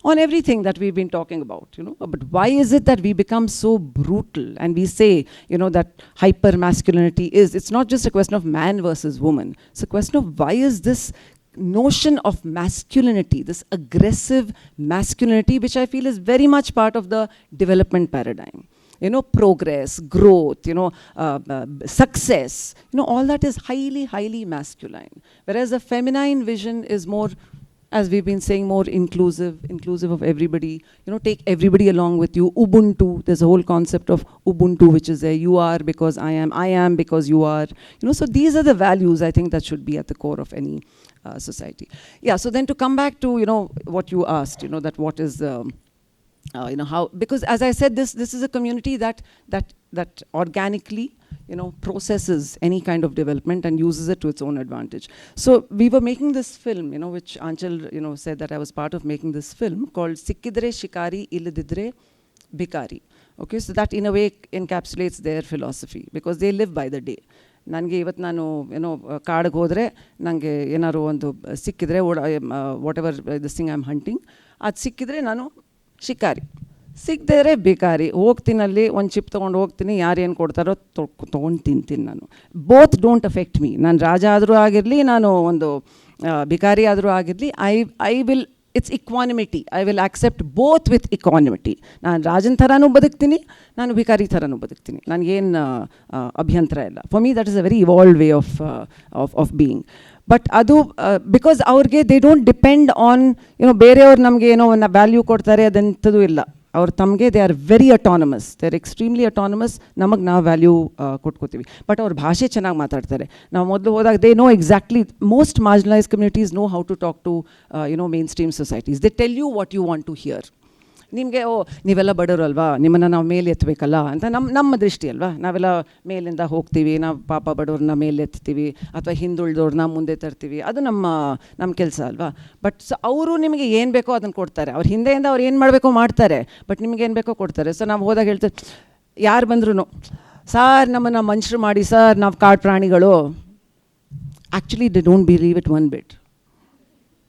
on everything that we've been talking about, you know. But why is it that we become so brutal and we say, you know, that hyper masculinity it's not just a question of man versus woman. It's a question of why is this notion of masculinity, this aggressive masculinity, which I feel is very much part of the development paradigm. progress, growth, success, all that is highly, highly masculine. Whereas the feminine vision is more, as we've been saying, more inclusive of everybody, take everybody along with you. Ubuntu, there's a whole concept of Ubuntu, which is there. You are because I am because you are. So these are the values I think that should be at the core of any society. Yeah, so then to come back to, what you asked, that what is, how, because as I said, this is a community that organically, processes any kind of development and uses it to its own advantage. So we were making this film, which Anchal, said that I was part of making this film called Sikkidre Shikari Illadidre Bikari. Okay, so that in a way encapsulates their philosophy, because they live by the day. ನನಗೆ ಇವತ್ತು ನಾನು ಕಾಡಿಗೆ ಹೋದರೆ ನನಗೆ ಏನಾದ್ರು ಒಂದು ಸಿಕ್ಕಿದ್ರೆ what ever this thing I am hunting, ಅದು ಸಿಕ್ಕಿದ್ರೆ ನಾನು ಶಿಕಾರಿ, ಸಿಗದೇ ಬೇಕಾರಿ. ಹೋಗ್ತೀನಲ್ಲಿ ಒಂದು ಚಿಪ್ ತೊಗೊಂಡು ಹೋಗ್ತೀನಿ, ಯಾರೇನು ಕೊಡ್ತಾರೋ ತೊಗೊಂಡು ತಿಂತೀನಿ ನಾನು. Both don't affect me. ನಾನು ರಾಜ ಆದರೂ ಆಗಿರಲಿ, ನಾನು ಒಂದು ಭಿಕಾರಿ ಆದರೂ ಆಗಿರಲಿ, I will, it's equanimity. I will accept both with equanimity. ನಾನು ರಾಜನ ಥರನೂ ಬದುಕ್ತೀನಿ, ನಾನು ಭಿಕಾರಿ ಥರನೂ ಬದುಕ್ತೀನಿ, ನನಗೇನು ಅಭ್ಯಂತರ ಇಲ್ಲ. For me that is a very evolved way of being. But ಅದು ಬಿಕಾಸ್ ಅವ್ರಿಗೆ ದೇ ಡೋಂಟ್ ಡಿಪೆಂಡ್ ಆನ್ ಬೇರೆಯವ್ರು ನಮಗೆ ಏನೋ ಒಂದು ವ್ಯಾಲ್ಯೂ ಕೊಡ್ತಾರೆ ಅದಂಥದ್ದು ಇಲ್ಲ. ಅವ್ರು ತಮಗೆ they are very autonomous, they are extremely autonomous. ನಮಗೆ ನಾವು ವ್ಯಾಲ್ಯೂ ಕೊಟ್ಕೋತೀವಿ. ಬಟ್ ಅವ್ರ ಭಾಷೆ ಚೆನ್ನಾಗಿ ಮಾತಾಡ್ತಾರೆ. ನಾವು ಮೊದಲು ಹೋದಾಗ they know exactly, most marginalise communities know how to talk to mainstream societies. They tell you what you want to hear. ನಿಮಗೆ ನೀವೆಲ್ಲ ಬಡವರು ಅಲ್ವಾ, ನಿಮ್ಮನ್ನು ನಾವು ಮೇಲೆ ಎತ್ತಬೇಕಲ್ಲ ಅಂತ ನಮ್ಮ ದೃಷ್ಟಿ ಅಲ್ವಾ. ನಾವೆಲ್ಲ ಮೇಲಿಂದ ಹೋಗ್ತೀವಿ, ನಾವು ಪಾಪ ಬಡವ್ರನ್ನ ಮೇಲೆ ಎತ್ತೀವಿ, ಅಥವಾ ಹಿಂದುಳಿದವ್ರನ್ನ ಮುಂದೆ ತರ್ತೀವಿ, ಅದು ನಮ್ಮ ಕೆಲಸ ಅಲ್ವಾ. ಬಟ್ ಸೊ ಅವರು ನಿಮಗೆ ಏನು ಬೇಕೋ ಅದನ್ನು ಕೊಡ್ತಾರೆ. ಅವ್ರ ಹಿಂದೆಯಿಂದ ಅವ್ರು ಏನು ಮಾಡಬೇಕೋ ಮಾಡ್ತಾರೆ, ಬಟ್ ನಿಮ್ಗೆ ಏನು ಬೇಕೋ ಕೊಡ್ತಾರೆ. ಸೊ ನಾವು ಹೋದಾಗ ಹೇಳ್ತಾರೆ, ಯಾರು ಬಂದ್ರೂ ಸಾರ್ ನಮ್ಮನ್ನು ಮನುಷ್ಯರು ಮಾಡಿ ಸರ್, ನಾವು ಕಾಡು ಪ್ರಾಣಿಗಳು. Actually they don't believe it one bit.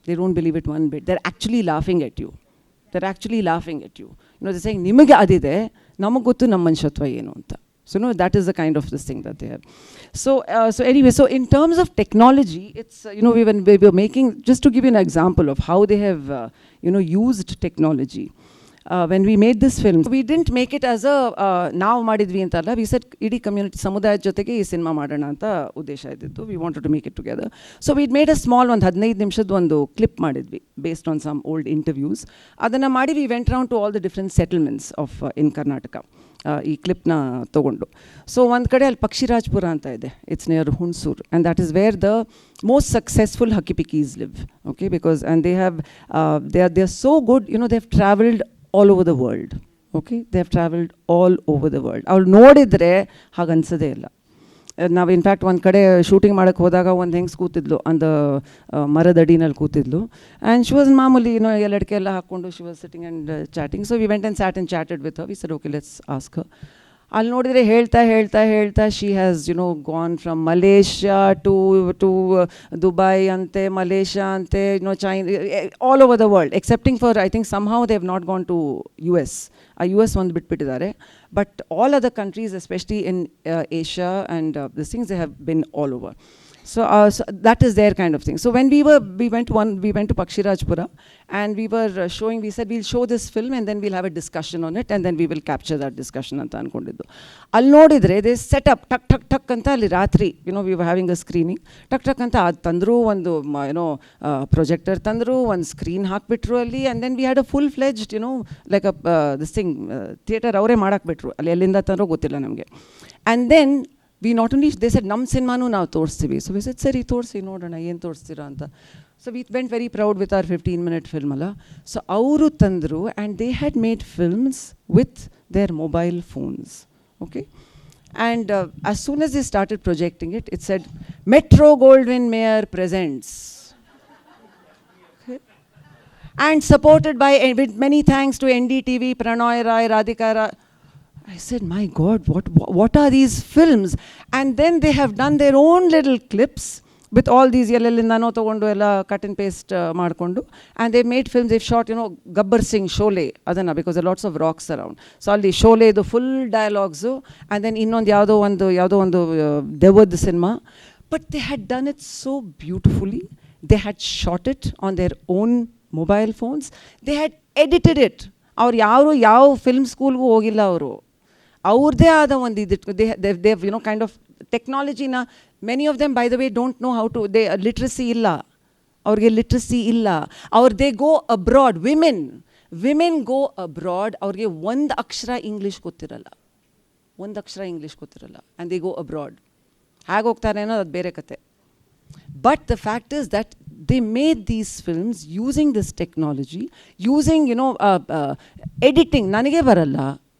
They don't believe it one bit. They are actually laughing at you. They're actually laughing at you. They're saying, ನಿಮಗೆ ಅದಿದೆ, ನಮಗೆ ಗೊತ್ತು ನಮ್ಮ ಮನುಷ್ಯತ್ವ ಏನು ಅಂತ. So that is the kind of this thing that they have. So anyway, so in terms of technology, it's, we were making, just to give you an example of how they have, used technology. When we made this film, we didn't make it as a ನಾವು ಮಾಡಿದ್ವಿ ಅಂತಲ್ಲ. We said ಇಡೀ community ಸಮುದಾಯದ ಜೊತೆಗೆ ಈ cinema ಮಾಡೋಣ ಅಂತ ಉದ್ದೇಶ ಇದ್ದಿದ್ದು. We wanted to make it together. So we'd made a small, ಒಂದು 15 ನಿಮಿಷದ ಒಂದು ಕ್ಲಿಪ್ ಮಾಡಿದ್ವಿ based on some old interviews. ಅದನ್ನು ಮಾಡಿ we went around to all the different settlements of in Karnataka. ಈ ಕ್ಲಿಪ್ನ ತೊಗೊಂಡು. ಸೊ ಒಂದು ಕಡೆ ಅಲ್ಲಿ ಪಕ್ಷಿರಾಜ್ಪುರ ಅಂತ ಇದೆ, it's near Hunsur, and that is where the most successful Hakki Pikkis live. Okay, because and they are so good, they have travelled all over the world. Okay, they have traveled all over the world. ಅವ್ರು ನೋಡಿದರೆ ಹಾಗೆ ಅನ್ಸೋದೇ ಇಲ್ಲ. ನಾವು in fact ಒಂದು ಕಡೆ shooting ಮಾಡೋಕ್ಕೆ ಹೋದಾಗ ಒಂದು ಹೆಂಗೆ ಕೂತಿದ್ಲು, ಅಂದ ಮರದಡಿನಲ್ಲಿ ಕೂತಿದ್ಲು, ಆ್ಯಂಡ್ ಶಿ ವಾಸ್ ಮಾಮೂಲಿ ಎಲ್ಲಡಿಕೆ ಎಲ್ಲ ಹಾಕ್ಕೊಂಡು she was sitting and chatting. So we went and sat and chatted with her. We said okay, let's ask her. ಅಲ್ಲಿ ನೋಡಿದರೆ ಹೇಳ್ತಾ she has gone from Malaysia to Dubai ಅಂತೆ, ಮಲೇಷ್ಯಾ ಅಂತೆ, China, all over the world, excepting for I think somehow they have not gone to US. US ಒಂದು ಬಿಟ್ಬಿಟ್ಟಿದ್ದಾರೆ. But all other countries, especially in Asia and this things, they have been all over. So that is their kind of thing. So when we went to Pakshirajpura, and we were showing, we said we'll show this film and then we'll have a discussion on it, and then we will capture that discussion anta ankondiddu. Al nodidre they set up tuck anta alli ratri, we were having a screening, tuck anta tandru ಒಂದು projector tandru, one screen ಹಾಕ್ಬಿಟ್ರು ಅಲ್ಲಿ, and then we had a full fledged like a this thing theater ಅವರೇ ಮಾಡಾಕ್ ಬಿಟ್ರು ಅಲ್ಲಿ, ಎಲ್ಲಿಂದ ತಂದ್ರೋ ಗೊತ್ತಿಲ್ಲ ನಮಗೆ. And then we not only, they said ನಮ್ಮ ಸಿನಿಮಾನು ನಾವು ತೋರಿಸ್ತೀವಿ. ಸೊ ವಿ ಸೆಡ್ ಸರಿ ತೋರಿಸಿ ನೋಡೋಣ ಏನು ತೋರಿಸ್ತೀರಾ ಅಂತ. So we vent very proud with our 15-minute film ಅಲ್ಲ. ಸೊ ಅವರು ತಂದರು, and they had made films with their mobile phones. Okay, and as soon as they started projecting it, it said Metro Goldwyn Mayer presents. Okay. And supported by, with many thanks to NDTV, Pranoy Rai, Radhika Rai. I said, my God, what are these films? And then they have done their own little clips with all these ಎಲ್ಲೆಲ್ಲಿಂದನೋ ತೊಗೊಂಡು ಎಲ್ಲ cut and paste ಮಾಡಿಕೊಂಡು, and they made films. They've shot, Gabbar Singh, Sholay, ಅದನ್ನು, because there are lots of rocks around. So ಅಲ್ಲಿ ಶೋಲೆದು full ಡಯಲಾಗ್ಸು, and then ಇನ್ನೊಂದು ಯಾವುದೋ ಒಂದು ದೆವ್ವದ cinema. But they had done it so beautifully. They had shot it on their own mobile phones. They had edited it. ಅವ್ರು ಯಾವ film ಸ್ಕೂಲ್ಗೂ ಹೋಗಿಲ್ಲ ಅವರು. ಅವ್ರದ್ದೇ ಆದ ಒಂದು ಇದಿಟ್ಟು they you know kind of ಟೆಕ್ನಾಲಜಿನ many of them by the way don't know how to they literacy ಇಲ್ಲ, ಅವ್ರಿಗೆ ಲಿಟ್ರಸಿ ಇಲ್ಲ. They go abroad, women go abroad, ಅವ್ರಿಗೆ ಒಂದು ಅಕ್ಷರ ಇಂಗ್ಲೀಷ್ ಗೊತ್ತಿರಲ್ಲ, ಆ್ಯಂಡ್ ದೇ ಗೋ ಅಬ್ರಾಡ್. ಹೇಗೆ ಹೋಗ್ತಾರೆ ಅನ್ನೋದು ಅದು ಬೇರೆ ಕತೆ. But the fact is that they made these films using this technology, using, you know, editing. ನನಗೆ ಬರಲ್ಲ,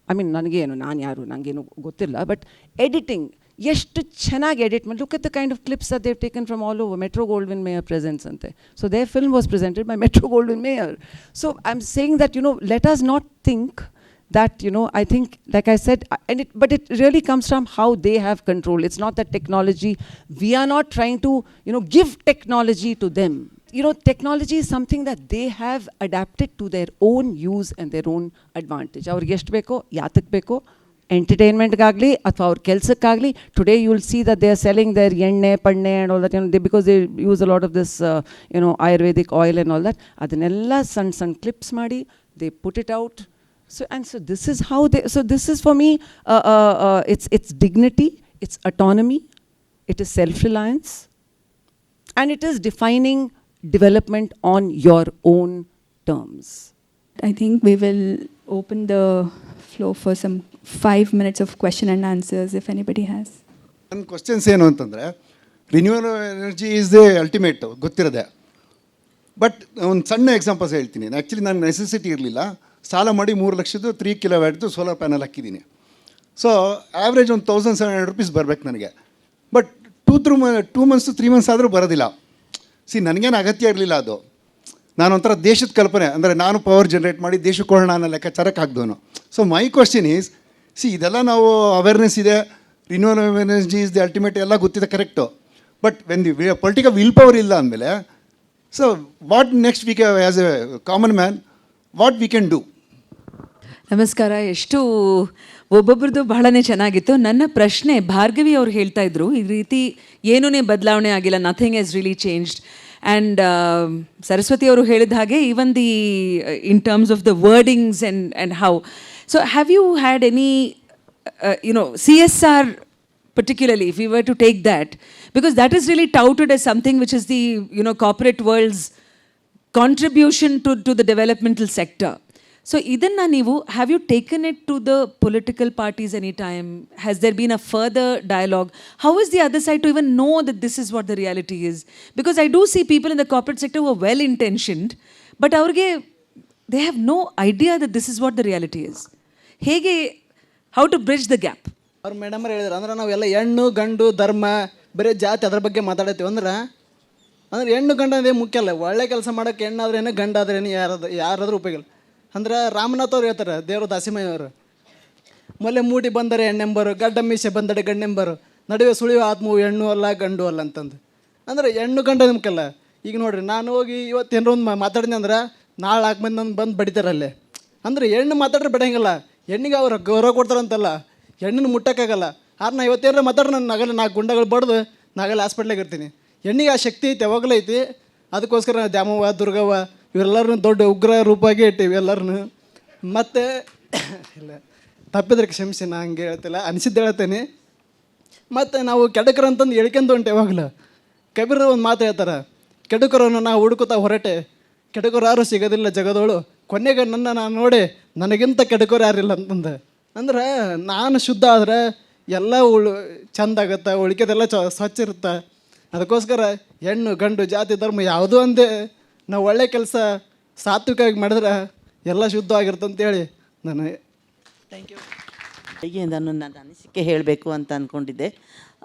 ಐ ಮೀನ್ ನನಗೇನು, ನಾನು ಯಾರು, ನನಗೇನು ಗೊತ್ತಿಲ್ಲ, ಬಟ್ ಎಡಿಟಿಂಗ್ ಎಷ್ಟು ಚೆನ್ನಾಗಿ ಎಡಿಟ್ ಮಾಡಿ. Look at the kind of clips that they've taken from all over. Metro Goldwyn Mayer presents ante. So their film was presented by Metro Goldwyn Mayer. So I'm saying that, you know, let us not think that, you know, I think, like I said, but it really comes from how they have control. It's not that technology, we are not trying to, you know, give technology to them. You know, technology is something that they have adapted to their own use and their own advantage. ಅವ್ರಿಗೆ ಎಷ್ಟು ಬೇಕೋ, ಯಾತಕ್ಕೆ ಬೇಕೋ, ಎಂಟರ್ಟೈನ್ಮೆಂಟ್ಗಾಗಲಿ ಅಥವಾ ಅವ್ರ ಕೆಲಸಕ್ಕಾಗಲಿ. Today you will see that they are selling their ಎಣ್ಣೆ ಪಣ್ಣೆ and all that, you know, because they use a lot of this, you know, Ayurvedic oil and all that. ಅದನ್ನೆಲ್ಲ ಸಣ್ಣ ಕ್ಲಿಪ್ಸ್ ಮಾಡಿ they put it out. So this is how this is for me, it's dignity, it's autonomy, it is self-reliance, and it is defining development on your own terms. I think we will open the floor for some 5 minutes of question and answers if anybody has. ನನ್ನ questions ಏನು ಅಂತಂದರೆ, renewal energy is the ultimate, ಗೊತ್ತಿರೋದೆ. But ಒಂದು ಸಣ್ಣ examples ಹೇಳ್ತೀನಿ. Actually ನನಗೆ necessity ಇರಲಿಲ್ಲ, ಸಾಲ ಮಾಡಿ 3 ಲಕ್ಷದ್ದು 3 ಕಿಲೋವ್ಯಾಟ್ದು ಸೋಲಾರ್ ಪ್ಯಾನಲ್ ಹಾಕಿದ್ದೀನಿ. ಸೊ ಆ್ಯಾವ್ರೇಜ್ ಒಂದು 1700 rupees ಬರಬೇಕು ನನಗೆ. ಬಟ್ 2 months 3 months ಆದರೂ ಬರೋದಿಲ್ಲ. ನನಗೇನು ಅಗತ್ಯ ಇರಲಿಲ್ಲ ಅದು. ನಾನೊಂಥರ ದೇಶದ ಕಲ್ಪನೆ, ಅಂದರೆ ನಾನು ಪವರ್ ಜನ್ರೇಟ್ ಮಾಡಿ ದೇಶಕ್ಕೆ ಕೊಡೋಣ ಅನ್ನೋ ಲೆಕ್ಕಾಚಾರಕ್ಕೆ ಹಾಕ್ದವನು. ಸೊ ಮೈ ಕ್ವಶನ್ ಈಸ್, ಇದೆಲ್ಲ ನಾವು ಅವೇರ್ನೆಸ್ ಇದೆ, renewal energy is the ultimate, ಎಲ್ಲ ಗೊತ್ತಿದೆ, correct. But when the political will power ಇಲ್ಲ ಅಂದಮೇಲೆ, so what next we can as A common man, what we can do? ನಮಸ್ಕಾರ. ಎಷ್ಟು ಒಬ್ಬೊಬ್ರದ್ದು ಬಹಳನೇ ಚೆನ್ನಾಗಿತ್ತು. ನನ್ನ ಪ್ರಶ್ನೆ, ಭಾರ್ಗವಿ ಅವ್ರು ಹೇಳ್ತಾ ಇದ್ರು ಈ ರೀತಿ ಏನೂ ಬದಲಾವಣೆ ಆಗಿಲ್ಲ, nothing has really changed. And Saraswati ಅವರು ಹೇಳಿದ ಹಾಗೆ even the in terms of the wordings and how. So have you had any CSR particularly, if we were to take that, because that is really touted as something which is the corporate world's contribution to the developmental sector. So idanna neevu, have you taken it to the political parties any time? Has there been a further dialogue? How is the other side to even know that this is what the reality is? Because I do see people in the corporate sector who are well intentioned, but they have no idea that this is what the reality is. Hege, how to bridge the gap? ಅವ್ರು madam ಹೇಳಿದ್ರು, ಅಂದ್ರೆ ನಾವೆಲ್ಲ ಹೆಣ್ಣು ಗಂಡು ಧರ್ಮ ಬರೀ ಜಾತಿ ಅದ್ರ ಬಗ್ಗೆ ಮಾತಾಡತ್ತೀವಿ. ಅಂದ್ರೆ ಹೆಣ್ಣು ಗಂಡು ಅದೇ ಮುಖ್ಯ ಅಲ್ಲ. ಒಳ್ಳೆ ಕೆಲಸ ಮಾಡೋಕ್ಕೆ ಹೆಣ್ಣಾದ್ರೇನು ಗಂಡಾದ್ರೇನು ಯಾರಾದ್ರೂ ಉಪಯೋಗ ಇಲ್ಲ. ಅಂದ್ರೆ ರಾಮನಾಥ್ ಅವ್ರು ಹೇಳ್ತಾರೆ, ದೇವರು ದಾಸಿಮಯ್ಯವರು, ಮೊಲೆ ಮೂಡಿ ಬಂದರೆ ಹೆಣ್ಣೆಂಬರು, ಗಡ್ಡ ಮೀಸೆ ಬಂದಡೆ ಗಂಡೆಂಬರು, ನಡುವೆ ಸುಳಿಯುವ ಆತ್ಮವು ಹೆಣ್ಣು ಅಲ್ಲ ಗಂಡು ಅಲ್ಲ ಅಂತಂದು. ಅಂದರೆ ಹೆಣ್ಣು ಗಂಡು ಮುಖ್ಯಲ್ಲ. ಈಗ ನೋಡಿರಿ, ನಾನು ಹೋಗಿ ಇವತ್ತೇನೋ ಒಂದು ಮಾತಾಡಿದೆ ಅಂದ್ರೆ ನಾಳೆ ಹಾಕ್ಬಂದು ನಾನು ಬಂದು ಬಡಿತಾರಲ್ಲೇ. ಅಂದರೆ ಹೆಣ್ಣು ಮಾತಾಡ್ರೆ ಬಿಡಂಗಿಲ್ಲ, ಹೆಣ್ಣಿಗೆ ಅವ್ರು ಗೌರವ ಕೊಡ್ತಾರಂತಲ್ಲ, ಹೆಣ್ಣನ್ನು ಮುಟ್ಟಕ್ಕಾಗಲ್ಲ. ಆದ್ರೆ ನಾ ಇವತ್ತೇನಾರ ಮಾತಾಡ್ರೆ ನಾನು ನಗಲ್ಲ 4 ಗುಂಡಗಳು ಬಡ್ದು ನಾಗಲ್ಲ ಹಾಸ್ಪಿಟ್ಲಾಗ ಇರ್ತೀನಿ. ಹೆಣ್ಣಿಗೆ ಆ ಶಕ್ತಿ ಐತೆ, ಯಾವಾಗಲೂ ಐತಿ. ಅದಕ್ಕೋಸ್ಕರ ದ್ಯಾಮವ್ವ ದುರ್ಗವ್ವ ಇವರೆಲ್ಲರೂ ದೊಡ್ಡ ಉಗ್ರ ರೂಪಾಗಿ ಇಟ್ಟಿವಿ ಎಲ್ಲರೂ. ಮತ್ತು ಇಲ್ಲ ತಪ್ಪಿದ್ರೆ ಕ್ಷಮಿಸಿ, ನಾ ಹಂಗೆ ಹೇಳ್ತಿಲ್ಲ, ಅನಿಸಿದ್ದು ಹೇಳ್ತೇನೆ. ಮತ್ತು ನಾವು ಕೆಡಕರು ಅಂತಂದು ಹೇಳ್ಕೊಂಡು ಹೊಂಟೆ. ಯಾವಾಗಲೂ ಕಬೀರ್ ಒಂದು ಮಾತು ಹೇಳ್ತಾರೆ, ಕೆಡಕರನ್ನು ನಾವು ಹುಡುಕುತ್ತಾ ಹೊರಟೆ, ಕೆಡಕರು ಯಾರು ಸಿಗೋದಿಲ್ಲ ಜಗದೋಳು, ಕೊನೆಗೆ ನಾನು ನೋಡಿ ನನಗಿಂತ ಕೆಡಕರು ಯಾರಿಲ್ಲ ಅಂತಂದು. ಅಂದ್ರೆ ನಾನು ಶುದ್ಧ ಆದರೆ ಎಲ್ಲ ಚೆಂದ ಆಗುತ್ತೆ, ಉಳಿಕೆದೆಲ್ಲ ಸ್ವಚ್ಛ ಇರುತ್ತೆ. ಅದಕ್ಕೋಸ್ಕರ ಹೆಣ್ಣು ಗಂಡು ಜಾತಿ ಧರ್ಮ ಯಾವುದೂ ಅಂದೆ ನಾವು ಒಳ್ಳೆ ಕೆಲಸ ಸಾತ್ವಿಕವಾಗಿ ಮಾಡಿದ್ರೆ ಎಲ್ಲ ಶುದ್ಧವಾಗಿರ್ತಂತೇಳಿ ನಾನು ಥ್ಯಾಂಕ್ ಯು. ಬೆಳಗ್ಗೆಯಿಂದ ನನ್ನ ಅನಿಸಿಕೆ ಹೇಳಬೇಕು ಅಂತ ಅಂದ್ಕೊಂಡಿದ್ದೆ.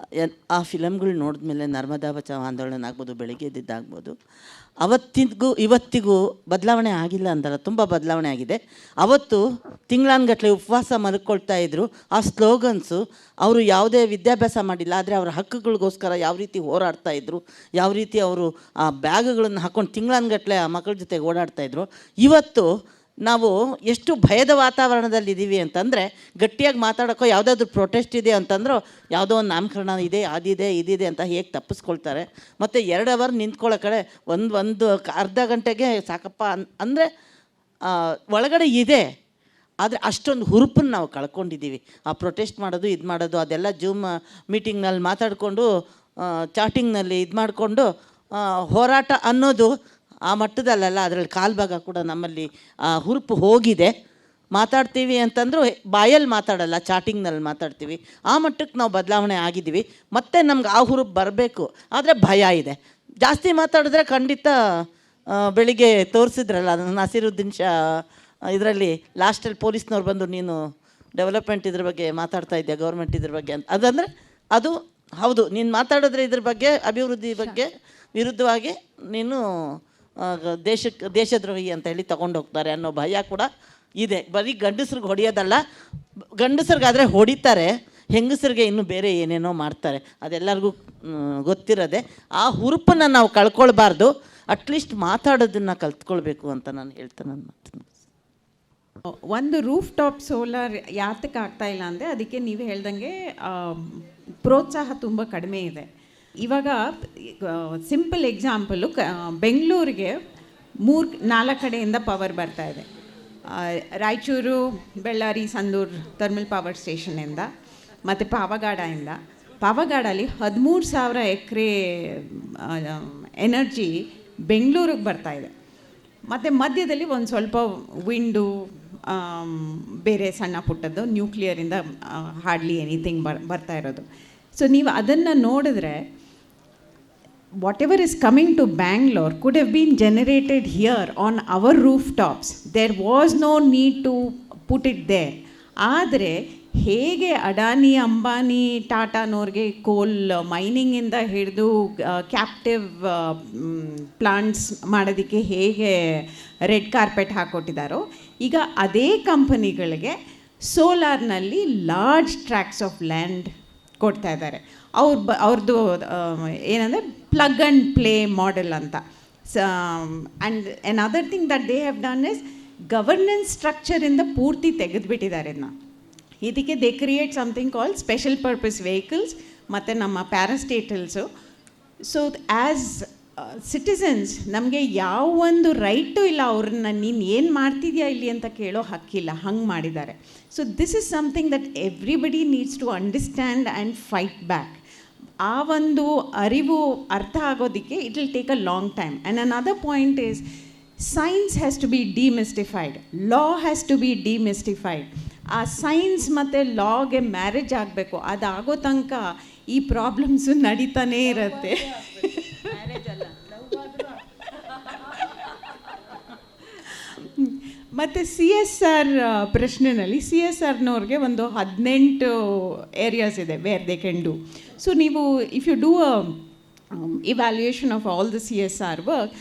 ಆ ಫಿಲಮ್ಗಳು ನೋಡಿದ್ಮೇಲೆ ನರ್ಮದಾ ಬಚಾವ್ ಆಂದೋಲನ ಆಗ್ಬೋದು, ಬೆಳಗ್ಗೆ ಎದ್ದಿದ್ದಾಗ್ಬೋದು, ಅವತ್ತಿಗೂ ಇವತ್ತಿಗೂ ಬದಲಾವಣೆ ಆಗಿಲ್ಲ ಅಂತಲ್ಲ, ತುಂಬ ಬದಲಾವಣೆ ಆಗಿದೆ. ಅವತ್ತು ತಿಂಗಳಾನ್ಗಟ್ಟಲೆ ಉಪವಾಸ ಮಲ್ಕೊಳ್ತಾ ಇದ್ದರು. ಆ ಸ್ಲೋಗನ್ಸು, ಅವರು ಯಾವುದೇ ವಿದ್ಯಾಭ್ಯಾಸ ಮಾಡಿಲ್ಲ, ಆದರೆ ಅವರ ಹಕ್ಕುಗಳಿಗೋಸ್ಕರ ಯಾವ ರೀತಿ ಹೋರಾಡ್ತಾ ಇದ್ರು, ಯಾವ ರೀತಿ ಅವರು ಆ ಬ್ಯಾಗ್ಗಳನ್ನು ಹಾಕ್ಕೊಂಡು ತಿಂಗಳಾನ್ಗಟ್ಟಲೆ ಆ ಮಕ್ಕಳ ಜೊತೆ ಓಡಾಡ್ತಾಯಿದ್ರು. ಇವತ್ತು ನಾವು ಎಷ್ಟು ಭಯದ ವಾತಾವರಣದಲ್ಲಿದ್ದೀವಿ ಅಂತಂದರೆ, ಗಟ್ಟಿಯಾಗಿ ಮಾತಾಡೋಕ್ಕೋ ಯಾವುದಾದ್ರೂ ಪ್ರೊಟೆಸ್ಟ್ ಇದೆ ಅಂತಂದ್ರೂ ಯಾವುದೋ ಒಂದು ನಾಮಕರಣ ಇದೆ, ಅದಿದೆ ಇದಿದೆ ಅಂತ ಹೇಗೆ ತಪ್ಪಿಸ್ಕೊಳ್ತಾರೆ. ಮತ್ತು 2 ಅವರ್ ನಿಂತ್ಕೊಳ್ಳೋ ಕಡೆ ಒಂದು ಅರ್ಧ ಗಂಟೆಗೆ ಸಾಕಪ್ಪ ಅಂದರೆ ಒಳಗಡೆ ಇದೆ. ಆದರೆ ಅಷ್ಟೊಂದು ಹುರುಪನ್ನು ನಾವು ಕಳ್ಕೊಂಡಿದ್ದೀವಿ. ಆ ಪ್ರೊಟೆಸ್ಟ್ ಮಾಡೋದು ಇದು ಮಾಡೋದು ಅದೆಲ್ಲ ಜೂಮ್ ಮೀಟಿಂಗ್ನಲ್ಲಿ ಮಾತಾಡಿಕೊಂಡು ಚಾಟಿಂಗ್ನಲ್ಲಿ ಇದು ಮಾಡಿಕೊಂಡು ಹೋರಾಟ ಅನ್ನೋದು ಆ ಮಟ್ಟದಲ್ಲ, ಅದರಲ್ಲಿ ಕಾಲ್ಭಾಗ ಕೂಡ ನಮ್ಮಲ್ಲಿ ಆ ಹುರುಪು ಹೋಗಿದೆ. ಮಾತಾಡ್ತೀವಿ ಅಂತಂದರೂ ಬಾಯಲ್ಲಿ ಮಾತಾಡಲ್ಲ, ಚಾಟಿಂಗ್ನಲ್ಲಿ ಮಾತಾಡ್ತೀವಿ. ಆ ಮಟ್ಟಕ್ಕೆ ನಾವು ಬದಲಾವಣೆ ಆಗಿದ್ದೀವಿ. ಮತ್ತು ನಮ್ಗೆ ಆ ಹುರುಪು ಬರಬೇಕು, ಆದರೆ ಭಯ ಇದೆ. ಜಾಸ್ತಿ ಮಾತಾಡಿದ್ರೆ ಖಂಡಿತ ಬೆಳಿಗ್ಗೆ ತೋರಿಸಿದ್ರಲ್ಲ ನಸೀರುದ್ದೀನ್ ಶಾ ಇದರಲ್ಲಿ ಲಾಸ್ಟಲ್ಲಿ ಪೊಲೀಸ್ನವ್ರು ಬಂದು ನೀನು ಡೆವಲಪ್ಮೆಂಟ್ ಇದ್ರ ಬಗ್ಗೆ ಮಾತಾಡ್ತಾ ಇದ್ದೆ, ಗೌರ್ಮೆಂಟ್ ಇದ್ರ ಬಗ್ಗೆ ಅಂತ. ಅದಂದರೆ ಅದು ಹೌದು, ನೀನು ಮಾತಾಡಿದ್ರೆ ಇದ್ರ ಬಗ್ಗೆ ಅಭಿವೃದ್ಧಿ ಬಗ್ಗೆ ವಿರುದ್ಧವಾಗಿ ನೀನು ದೇಶದ್ರೋಹಿ ಅಂತ ಹೇಳಿ ತೊಗೊಂಡೋಗ್ತಾರೆ ಅನ್ನೋ ಭಯ ಕೂಡ ಇದೆ. ಬರೀ ಗಂಡಸ್ರಿಗೆ ಹೊಡೆಯೋದಲ್ಲ, ಗಂಡಸ್ರಿಗಾದರೆ ಹೊಡಿತಾರೆ, ಹೆಂಗಸರಿಗೆ ಇನ್ನೂ ಬೇರೆ ಏನೇನೋ ಮಾಡ್ತಾರೆ, ಅದೆಲ್ಲರಿಗೂ ಗೊತ್ತಿರೋದೆ. ಆ ಹುರುಪನ್ನು ನಾವು ಕಳ್ಕೊಳ್ಬಾರ್ದು, ಅಟ್ಲೀಸ್ಟ್ ಮಾತಾಡೋದನ್ನು ಕಲ್ತ್ಕೊಳ್ಬೇಕು ಅಂತ ನಾನು ಹೇಳ್ತೇನೆ. ನನ್ನ ಮಾತನ್ನು ಒಂದು ರೂಫ್ ಟಾಪ್ ಸೋಲಾರ್ ಯಾತಕ್ಕೆ ಆಗ್ತಾ ಇಲ್ಲ ಅಂದರೆ ಅದಕ್ಕೆ ನೀವು ಹೇಳ್ದಂಗೆ ಪ್ರೋತ್ಸಾಹ ತುಂಬ ಕಡಿಮೆ ಇದೆ. ಇವಾಗ ಸಿಂಪಲ್ ಎಕ್ಸಾಂಪಲು, ಬೆಂಗಳೂರಿಗೆ 3-4 ಕಡೆಯಿಂದ ಪವರ್ ಬರ್ತಾ ಇದೆ. ರಾಯಚೂರು, ಬೆಳ್ಳಾರಿ, ಸಂದೂರು ಥರ್ಮಲ್ ಪವರ್ ಸ್ಟೇಷನಿಂದ, ಮತ್ತು ಪಾವಗಾಡಲ್ಲಿ 13,000 ಎಕರೆ ಎನರ್ಜಿ ಬೆಂಗಳೂರಿಗೆ ಬರ್ತಾಯಿದೆ. ಮತ್ತು ಮಧ್ಯದಲ್ಲಿ ಒಂದು ಸ್ವಲ್ಪ ವಿಂಡು, ಬೇರೆ ಸಣ್ಣ ಪುಟ್ಟದ್ದು ನ್ಯೂಕ್ಲಿಯರಿಂದ ಹಾರ್ಡ್ಲಿ ಎನಿಥಿಂಗ್ ಬರ್ತಾ ಇರೋದು. ಸೊ ನೀವು ಅದನ್ನು ನೋಡಿದ್ರೆ whatever is coming to Bangalore could have been generated here on our rooftops. There was no need to put it there. ಆದರೆ ಹೇಗೆ ಅಡಾನಿ, ಅಂಬಾನಿ, ಟಾಟಾನವ್ರಿಗೆ ಕೋಲ್ ಮೈನಿಂಗಿಂದ ಹಿಡಿದು ಕ್ಯಾಪ್ಟಿವ್ ಪ್ಲಾಂಟ್ಸ್ ಮಾಡೋದಕ್ಕೆ ಹೇಗೆ ರೆಡ್ ಕಾರ್ಪೆಟ್ ಹಾಕ್ಕೊಟ್ಟಿದ್ದಾರೋ, ಈಗ ಅದೇ ಕಂಪನಿಗಳಿಗೆ ಲಾರ್ಜ್ ಟ್ರ್ಯಾಕ್ಸ್ ಆಫ್ ಲ್ಯಾಂಡ್ ಕೊಡ್ತಾ ಇದ್ದಾರೆ. ಅವ್ರದ್ದು ಏನಂದರೆ ಪ್ಲಗ್ ಆ್ಯಂಡ್ ಪ್ಲೇ ಮಾಡೆಲ್ ಅಂತ. And another thing that they have done is governance ಸ್ಟ್ರಕ್ಚರಿಂದ ಪೂರ್ತಿ ತೆಗೆದುಬಿಟ್ಟಿದ್ದಾರೆ ಇದಕ್ಕೆ they create something called special purpose vehicles ಮತ್ತು ನಮ್ಮ ಪ್ಯಾರಾಸ್ಟೇಟಲ್ಸು. ಸೊ ಆ್ಯಸ್ ಸಿಟಿಸನ್ಸ್ ನಮಗೆ ಯಾವ ಒಂದು ರೈಟು ಇಲ್ಲ, ಅವ್ರನ್ನ ನೀನು ಏನು ಮಾಡ್ತಿದ್ಯಾ ಇಲ್ಲಿ ಅಂತ ಕೇಳೋ ಹಕ್ಕಿಲ್ಲ, ಹಂಗೆ ಮಾಡಿದ್ದಾರೆ. So this is something that everybody needs to understand and fight back. ಆ ಒಂದು ಅರಿವು ಅರ್ಥ ಆಗೋದಕ್ಕೆ it will take a long time. And another point is science has to be demystified, law has to be demystified. ಆ science ಮತ್ತು ಲಾಗೆ marriage ಆಗಬೇಕು, ಅದಾಗೋ ತನಕ ಈ ಪ್ರಾಬ್ಲಮ್ಸು ನಡೀತಾನೇ ಇರುತ್ತೆ. ಮತ್ತು CSR ಪ್ರಶ್ನೆಯಲ್ಲಿ CSRನವ್ರಿಗೆ ಒಂದು 18 ಏರಿಯಾಸ್ ಇದೆ where they can do. So ನೀವು if you do a evaluation of all the CSR work,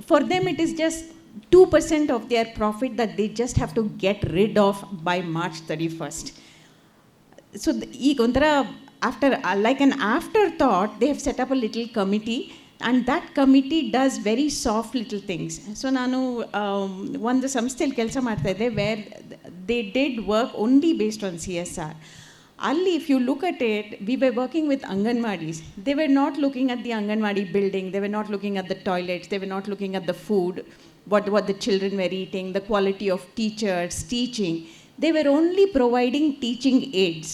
for them it is just 2% of their profit that they just have to get rid of by March 31st. So ಈಗ ಒಂಥರ after like an afterthought they have set up a little committee, and that committee does very soft little things. So ನಾನು ಒಂದು ಸಂಸ್ಥೆಯಲ್ಲಿ ಕೆಲಸ ಮಾಡ್ತಾಯಿದ್ದೆ wear they did work only based on CSR. ಅಲ್ಲಿ if you look at it, we were working with Anganwadis. They were not looking at the Anganwadi building, they were not looking at the toilets, they were not looking at the food, what the children were eating, the quality of teachers, teaching. They were only providing teaching aids.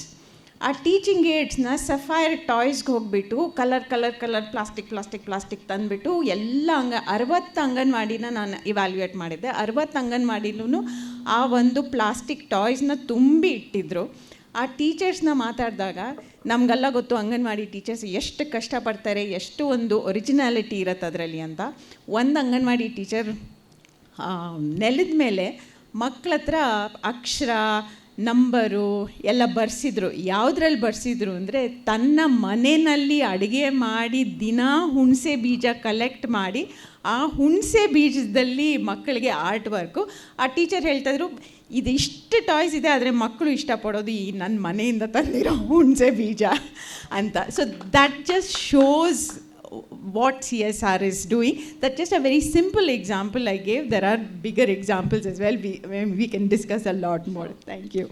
ಆ teaching ಏಡ್ಸ್ನ sapphire ಟಾಯ್ಸ್ಗೆ ಹೋಗಿಬಿಟ್ಟು colour plastic ತಂದುಬಿಟ್ಟು ಎಲ್ಲ 60 ಅಂಗನವಾಡಿನ ನಾನು evaluate ಮಾಡಿದ್ದೆ. 60 ಅಂಗನವಾಡಿಲೂ ಆ ಒಂದು plastic ಟಾಯ್ಸ್ನ ತುಂಬಿ ಇಟ್ಟಿದ್ರು. ಆ ಟೀಚರ್ಸ್ನ ಮಾತಾಡಿದಾಗ ನಮಗೆಲ್ಲ ಗೊತ್ತು ಅಂಗನವಾಡಿ ಟೀಚರ್ಸ್ ಎಷ್ಟು ಕಷ್ಟಪಡ್ತಾರೆ, ಎಷ್ಟು ಒಂದು ಒರಿಜಿನಾಲಿಟಿ ಇರುತ್ತೆ ಅದರಲ್ಲಿ ಅಂತ. ಒಂದು ಅಂಗನವಾಡಿ ಟೀಚರ್ ನೆಲದ ಮೇಲೆ ಮಕ್ಕಳ ಹತ್ರ ಅಕ್ಷರ, ನಂಬರು ಎಲ್ಲ ಬರ್ಸಿದ್ರು. ಯಾವುದ್ರಲ್ಲಿ ಬರ್ಸಿದ್ರು ಅಂದರೆ ತನ್ನ ಮನೆಯಲ್ಲಿ ಅಡುಗೆ ಮಾಡಿ ದಿನ ಹುಣಸೆ ಬೀಜ ಕಲೆಕ್ಟ್ ಮಾಡಿ ಆ ಹುಣಸೆ ಬೀಜದಲ್ಲಿ ಮಕ್ಕಳಿಗೆ ಆರ್ಟ್ ವರ್ಕು. ಆ ಟೀಚರ್ ಹೇಳ್ತಾಯಿದ್ರು, ಇದಿಷ್ಟು ಟಾಯ್ಸ್ ಇದೆ ಆದರೆ ಮಕ್ಕಳು ಇಷ್ಟಪಡೋದು ಈ ನನ್ನ ಮನೆಯಿಂದ ತಂದಿರೋ ಹುಣಸೆ ಬೀಜ ಅಂತ. So that just shows what CSR is doing. That's just a very simple example I gave. There are bigger examples as well. We can discuss a lot more. Thank you.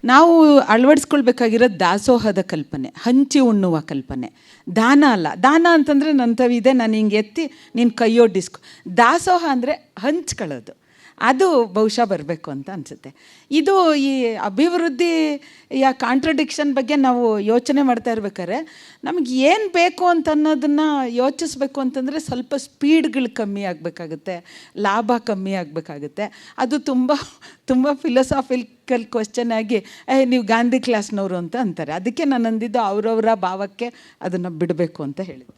ನಾವು ಅಳವಡಿಸ್ಕೊಳ್ಬೇಕಾಗಿರೋದು ದಾಸೋಹದ ಕಲ್ಪನೆ, ಹಂಚಿ ಉಣ್ಣುವ ಕಲ್ಪನೆ. ದಾನ ಅಲ್ಲ. ದಾನ ಅಂತಂದರೆ ನಂತವಿದೆ, ನಾನು ಹಿಂಗೆ ಎತ್ತಿ ನೀನು ಕೈಯೊಡ್ಡಿಸ್ಕೊ. ದಾಸೋಹ ಅಂದರೆ ಹಂಚ್ಕೊಳ್ಳೋದು. ಅದು ಬಹುಶಃ ಬರಬೇಕು ಅಂತ ಅನಿಸುತ್ತೆ. ಇದು ಈ ಅಭಿವೃದ್ಧಿಯ ಕಾಂಟ್ರಡಿಕ್ಷನ್ ಬಗ್ಗೆ ನಾವು ಯೋಚನೆ ಮಾಡ್ತಾ ಇರ್ಬೇಕಾದ್ರೆ ನಮಗೆ ಏನು ಬೇಕು ಅಂತ ಅನ್ನೋದನ್ನು ಯೋಚಿಸ್ಬೇಕು ಅಂತಂದರೆ ಸ್ವಲ್ಪ ಸ್ಪೀಡ್ಗಳು ಕಮ್ಮಿ ಆಗಬೇಕಾಗುತ್ತೆ, ಲಾಭ ಕಮ್ಮಿ ಆಗಬೇಕಾಗುತ್ತೆ. ಅದು ತುಂಬ ಫಿಲಸಾಫಿಕಲ್ ಕ್ವೆಶ್ಚನ್ ಆಗಿ ನೀವು ಗಾಂಧಿ ಕ್ಲಾಸ್ನವರು ಅಂತ ಅಂತಾರೆ. ಅದಕ್ಕೆ ನಾನು ಅಂದಿದ್ದು ಅವರವರ ಭಾವಕ್ಕೆ ಅದನ್ನು ಬಿಡಬೇಕು ಅಂತ ಹೇಳಿದೆ.